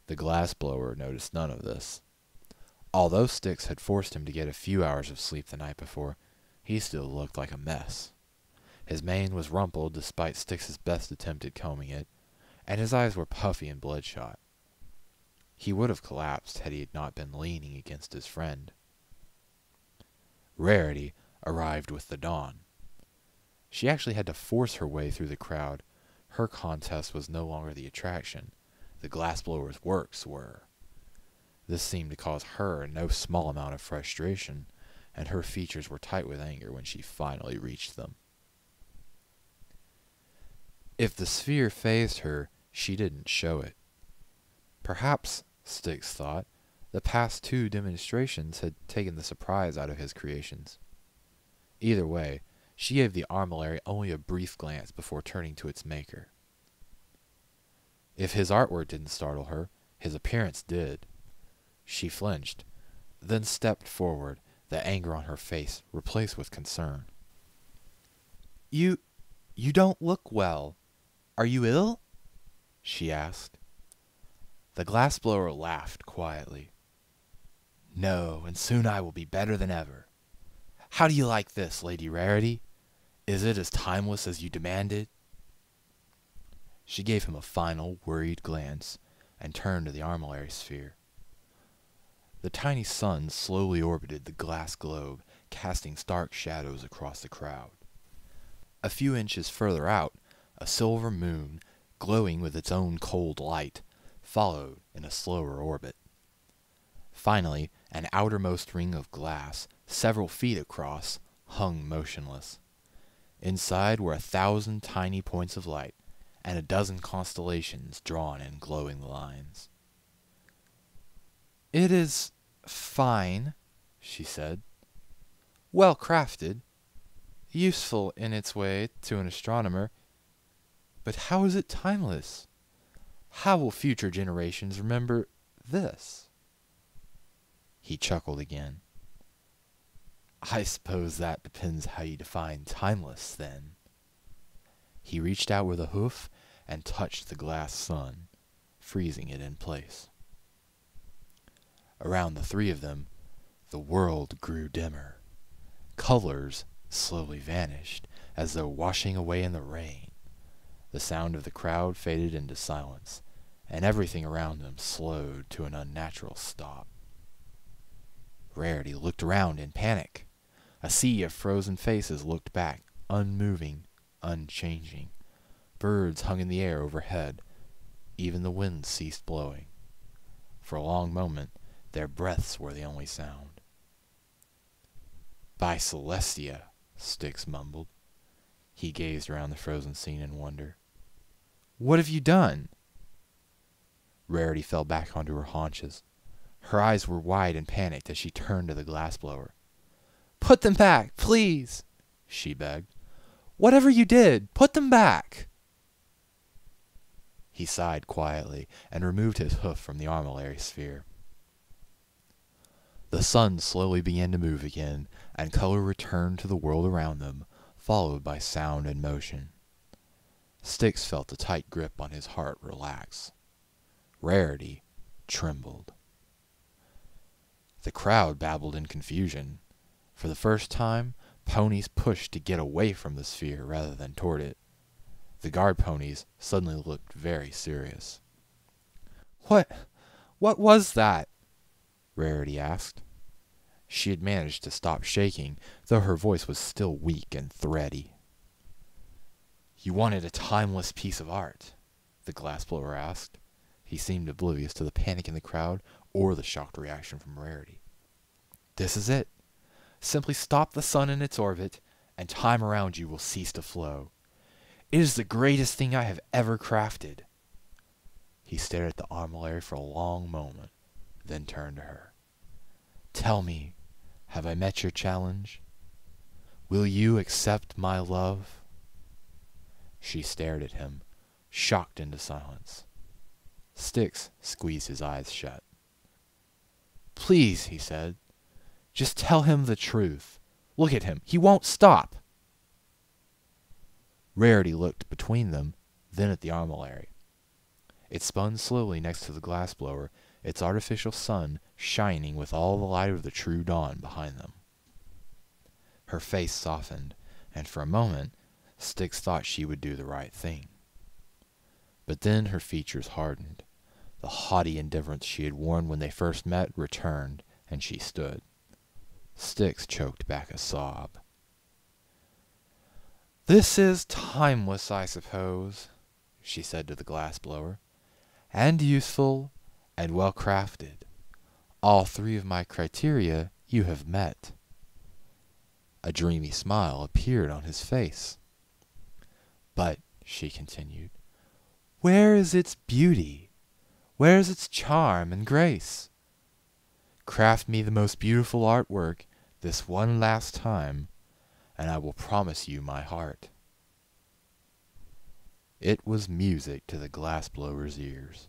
The glassblower noticed none of this. Although Styx had forced him to get a few hours of sleep the night before, he still looked like a mess. His mane was rumpled despite Styx's best attempt at combing it, and his eyes were puffy and bloodshot. He would have collapsed had he not been leaning against his friend. Rarity arrived with the dawn. She actually had to force her way through the crowd. Her contest was no longer the attraction. The glassblower's works were. This seemed to cause her no small amount of frustration, and her features were tight with anger when she finally reached them. If the sphere fazed her, she didn't show it. Perhaps, Styx thought, the past 2 demonstrations had taken the surprise out of his creations. Either way, she gave the armillary only a brief glance before turning to its maker. If his artwork didn't startle her, his appearance did. She flinched, then stepped forward, the anger on her face replaced with concern. You don't look well. Are you ill?" she asked. The glassblower laughed quietly. "No, and soon I will be better than ever. How do you like this, Lady Rarity? Is it as timeless as you demanded?" She gave him a final, worried glance and turned to the armillary sphere. The tiny sun slowly orbited the glass globe, casting stark shadows across the crowd. A few inches further out, a silver moon, glowing with its own cold light, followed in a slower orbit. Finally, an outermost ring of glass, several feet across, hung motionless. Inside were 1,000 tiny points of light, and a dozen constellations drawn in glowing lines. "It is fine," she said. "Well crafted. Useful in its way to an astronomer. But how is it timeless? How will future generations remember this?" He chuckled again. "I suppose that depends how you define timeless, then." He reached out with a hoof and touched the glass sun, freezing it in place. Around the 3 of them, the world grew dimmer. Colors slowly vanished, as though washing away in the rain. The sound of the crowd faded into silence, and everything around them slowed to an unnatural stop. Rarity looked around in panic. A sea of frozen faces looked back, unmoving, unchanging. Birds hung in the air overhead. Even the wind ceased blowing. For a long moment, their breaths were the only sound. "By Celestia," Styx mumbled. He gazed around the frozen scene in wonder. "What have you done?" Rarity fell back onto her haunches. Her eyes were wide and panicked as she turned to the glassblower. "Put them back, please," she begged. "Whatever you did, put them back." He sighed quietly and removed his hoof from the armillary sphere. The sun slowly began to move again, and color returned to the world around them, followed by sound and motion. Styx felt a tight grip on his heart relax. Rarity trembled. The crowd babbled in confusion. For the first time, ponies pushed to get away from the sphere rather than toward it. The guard ponies suddenly looked very serious. What was that?" Rarity asked. She had managed to stop shaking, though her voice was still weak and thready. "You wanted a timeless piece of art?" the glassblower asked. He seemed oblivious to the panic in the crowd or the shocked reaction from Rarity. "This is it. Simply stop the sun in its orbit, and time around you will cease to flow. It is the greatest thing I have ever crafted." He stared at the armillary for a long moment, then turned to her. "Tell me, have I met your challenge? Will you accept my love?" She stared at him, shocked into silence. Styx squeezed his eyes shut. "Please," he said, "just tell him the truth. Look at him. He won't stop." Rarity looked between them, then at the armillary. It spun slowly next to the glassblower, its artificial sun shining with all the light of the true dawn behind them. Her face softened, and for a moment Styx thought she would do the right thing. But then her features hardened. The haughty indifference she had worn when they first met returned, and she stood. Styx choked back a sob. "This is timeless, I suppose," she said to the glassblower, "and useful, and well crafted. All three of my criteria you have met." A dreamy smile appeared on his face. "But," she continued, "where is its beauty? Where is its charm and grace? Craft me the most beautiful artwork this one last time, and I will promise you my heart." It was music to the glassblower's ears.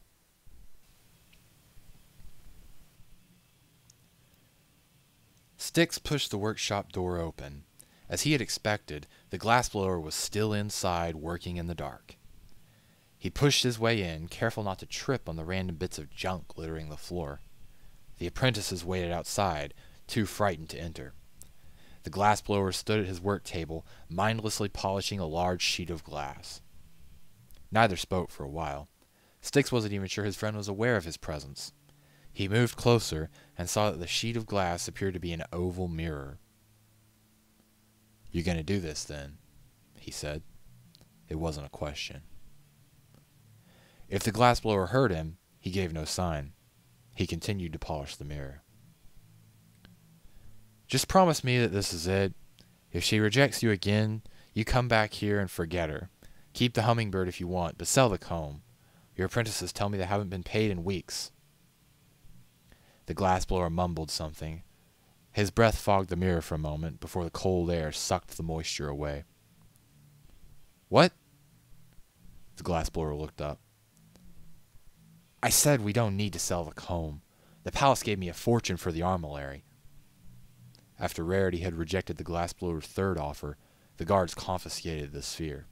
Styx pushed the workshop door open. As he had expected, the glassblower was still inside, working in the dark. He pushed his way in, careful not to trip on the random bits of junk littering the floor. The apprentices waited outside, too frightened to enter. The glassblower stood at his work table, mindlessly polishing a large sheet of glass. Neither spoke for a while. Styx wasn't even sure his friend was aware of his presence. He moved closer and saw that the sheet of glass appeared to be an oval mirror. "You going to do this, then?" he said. It wasn't a question. If the glassblower heard him, he gave no sign. He continued to polish the mirror. "Just promise me that this is it. If she rejects you again, you come back here and forget her. Keep the hummingbird if you want, but sell the comb. Your apprentices tell me they haven't been paid in weeks." The glassblower mumbled something. His breath fogged the mirror for a moment before the cold air sucked the moisture away. "What?" The glassblower looked up. "I said we don't need to sell the comb. The palace gave me a fortune for the armillary." After Rarity had rejected the glassblower's third offer, the guards confiscated the sphere.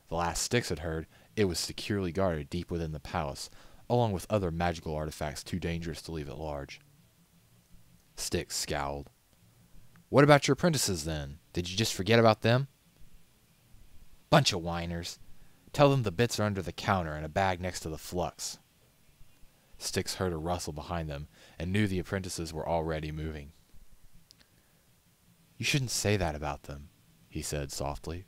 The last Styx had heard, it was securely guarded deep within the palace, along with other magical artifacts too dangerous to leave at large. Styx scowled. "What about your apprentices, then? Did you just forget about them?" "Bunch of whiners. Tell them the bits are under the counter in a bag next to the flux." Styx heard a rustle behind them and knew the apprentices were already moving. "You shouldn't say that about them," he said softly.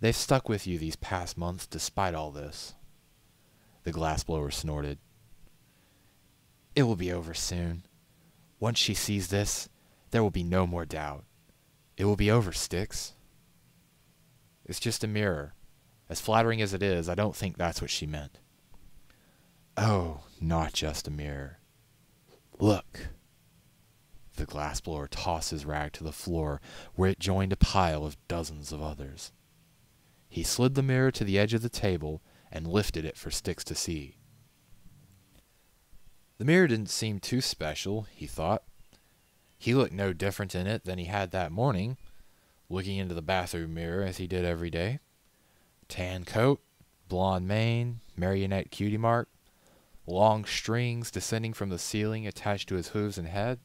"They've stuck with you these past months despite all this." The glassblower snorted. "It will be over soon. Once she sees this, there will be no more doubt. It will be over, Styx." "It's just a mirror. As flattering as it is, I don't think that's what she meant." "Oh, not just a mirror. Look." The glassblower tossed his rag to the floor, where it joined a pile of dozens of others. He slid the mirror to the edge of the table and lifted it for Styx to see. The mirror didn't seem too special, he thought. He looked no different in it than he had that morning, looking into the bathroom mirror as he did every day. Tan coat, blonde mane, marionette cutie mark, long strings descending from the ceiling attached to his hooves and head.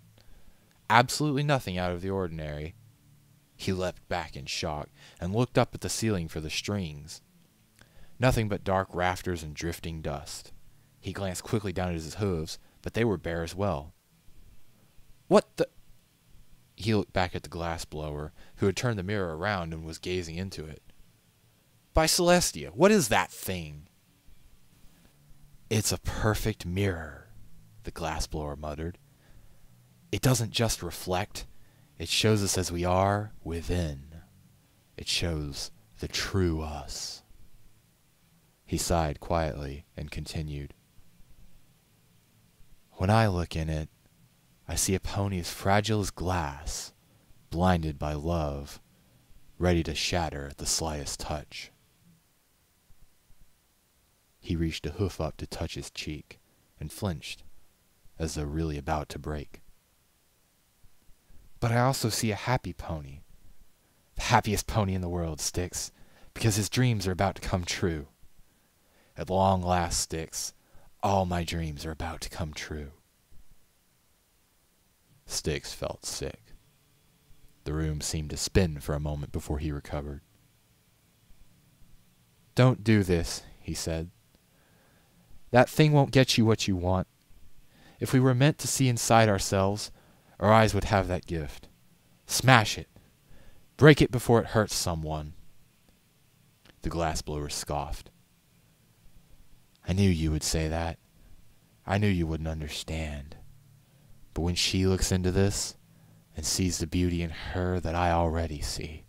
Absolutely nothing out of the ordinary. He leapt back in shock and looked up at the ceiling for the strings. Nothing but dark rafters and drifting dust. He glanced quickly down at his hooves, but they were bare as well. "What the—" He looked back at the glassblower, who had turned the mirror around and was gazing into it. "By Celestia, what is that thing?" "It's a perfect mirror," the glassblower muttered. "It doesn't just reflect, it shows us as we are within. It shows the true us." He sighed quietly and continued. "When I look in it, I see a pony as fragile as glass, blinded by love, ready to shatter at the slightest touch." He reached a hoof up to touch his cheek and flinched, as though really about to break. "But I also see a happy pony. The happiest pony in the world, Styx, because his dreams are about to come true. At long last, Styx, all my dreams are about to come true." Styx felt sick. The room seemed to spin for a moment before he recovered. "Don't do this," he said. "That thing won't get you what you want. If we were meant to see inside ourselves, our eyes would have that gift. Smash it. Break it before it hurts someone. The glassblower scoffed. I knew you would say that. I knew you wouldn't understand. But when she looks into this and sees the beauty in her that I already see.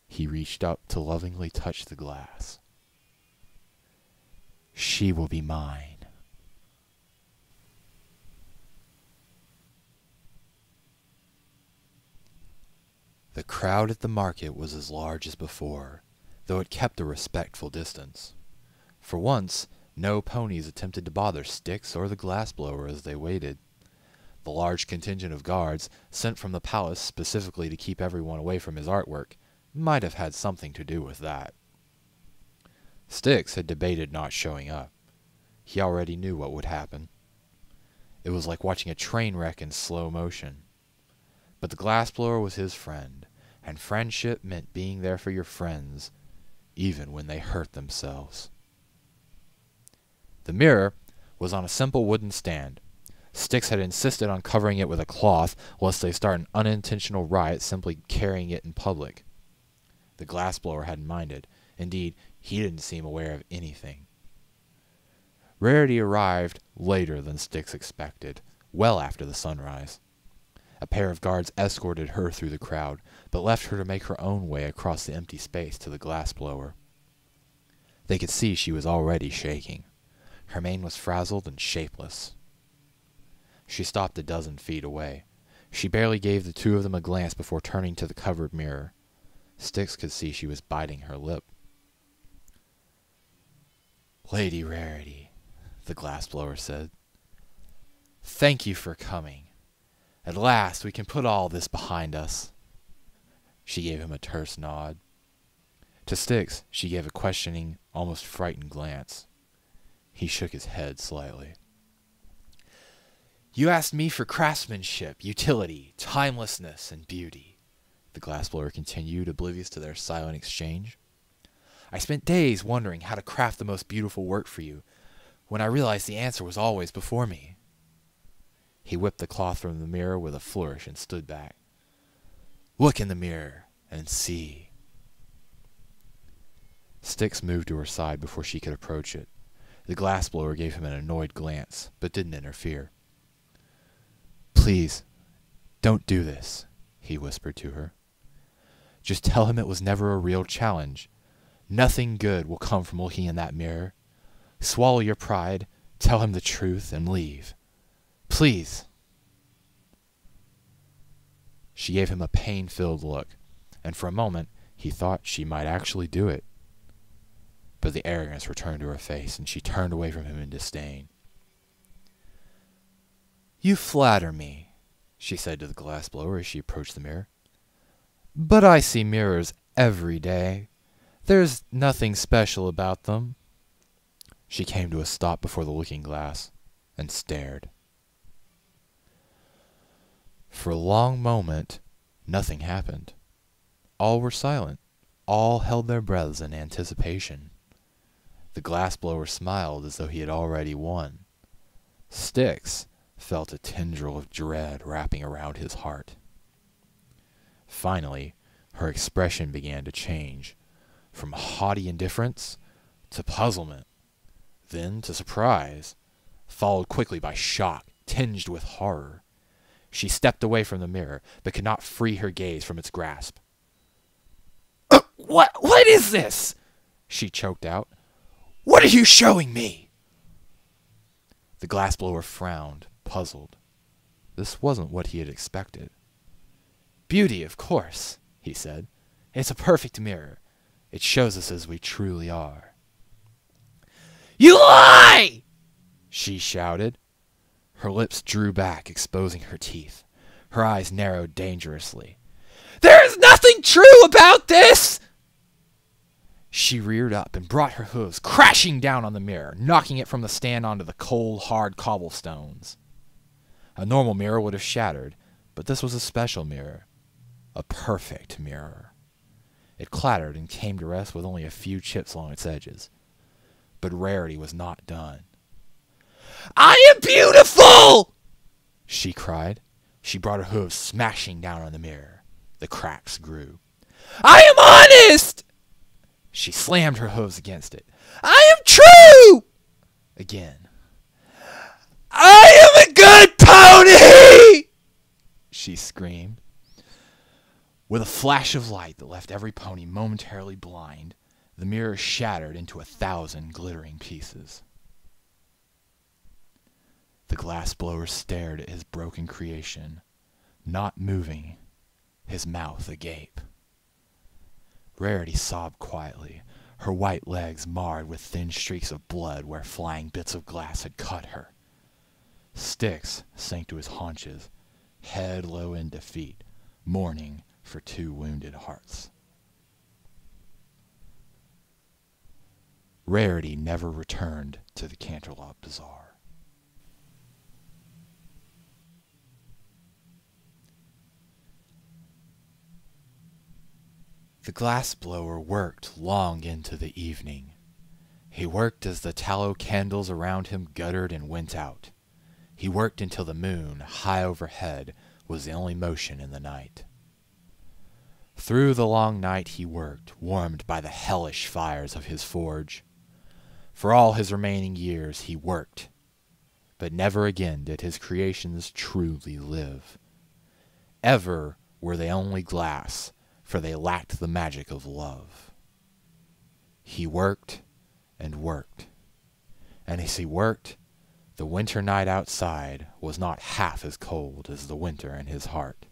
He reached up to lovingly touch the glass. She will be mine. The crowd at the market was as large as before, though it kept a respectful distance. For once, no ponies attempted to bother Styx or the glassblower as they waited. The large contingent of guards, sent from the palace specifically to keep everyone away from his artwork, might have had something to do with that. Styx had debated not showing up. He already knew what would happen. It was like watching a train wreck in slow motion. But the glassblower was his friend, and friendship meant being there for your friends, even when they hurt themselves. The mirror was on a simple wooden stand. Styx had insisted on covering it with a cloth, lest they start an unintentional riot simply carrying it in public. The glassblower hadn't minded. Indeed, he didn't seem aware of anything. Rarity arrived later than Styx expected, well after the sunrise. A pair of guards escorted her through the crowd, but left her to make her own way across the empty space to the glassblower. They could see she was already shaking. Her mane was frazzled and shapeless. She stopped a dozen feet away. She barely gave the two of them a glance before turning to the covered mirror. Styx could see she was biting her lip. Lady Rarity, the glassblower said. Thank you for coming. At last we can put all this behind us. She gave him a terse nod. To Styx, she gave a questioning, almost frightened glance. He shook his head slightly. You asked me for craftsmanship, utility, timelessness, and beauty, the glassblower continued, oblivious to their silent exchange. I spent days wondering how to craft the most beautiful work for you, when I realized the answer was always before me. He whipped the cloth from the mirror with a flourish and stood back. Look in the mirror and see. Styx moved to her side before she could approach it. The glassblower gave him an annoyed glance, but didn't interfere. Please, don't do this, he whispered to her. Just tell him it was never a real challenge. Nothing good will come from looking in that mirror. Swallow your pride, tell him the truth, and leave. Please. She gave him a pain-filled look, and for a moment he thought she might actually do it. But the arrogance returned to her face, and she turned away from him in disdain. You flatter me, she said to the glassblower as she approached the mirror. But I see mirrors every day. There's nothing special about them. She came to a stop before the looking-glass and stared. For a long moment, nothing happened. All were silent. All held their breaths in anticipation. The glassblower smiled as though he had already won. Styx felt a tendril of dread wrapping around his heart. Finally, her expression began to change, from haughty indifference to puzzlement, then to surprise, followed quickly by shock, tinged with horror. She stepped away from the mirror, but could not free her gaze from its grasp. What is this? She choked out. What are you showing me? The glassblower frowned, puzzled. This wasn't what he had expected. Beauty, of course, he said. It's a perfect mirror. It shows us as we truly are. You lie! She shouted. Her lips drew back, exposing her teeth. Her eyes narrowed dangerously. There is nothing true about this! She reared up and brought her hooves crashing down on the mirror, knocking it from the stand onto the cold, hard cobblestones. A normal mirror would have shattered, but this was a special mirror. A perfect mirror. It clattered and came to rest with only a few chips along its edges. But Rarity was not done. I am beautiful! She cried. She brought her hooves smashing down on the mirror. The cracks grew. I am honest! She slammed her hooves against it. "I am true!" Again. "I am a good pony!" she screamed. With a flash of light that left every pony momentarily blind, the mirror shattered into 1,000 glittering pieces. The glassblower stared at his broken creation, not moving, his mouth agape. Rarity sobbed quietly, her white legs marred with thin streaks of blood where flying bits of glass had cut her. Styx sank to his haunches, head low in defeat, mourning for 2 wounded hearts. Rarity never returned to the Canterlot Bazaar. The glassblower worked long into the evening. He worked as the tallow candles around him guttered and went out. He worked until the moon, high overhead, was the only motion in the night. Through the long night he worked, warmed by the hellish fires of his forge. For all his remaining years he worked, but never again did his creations truly live. Ever were they only glass, for they lacked the magic of love. He worked and worked, and as he worked, the winter night outside was not half as cold as the winter in his heart.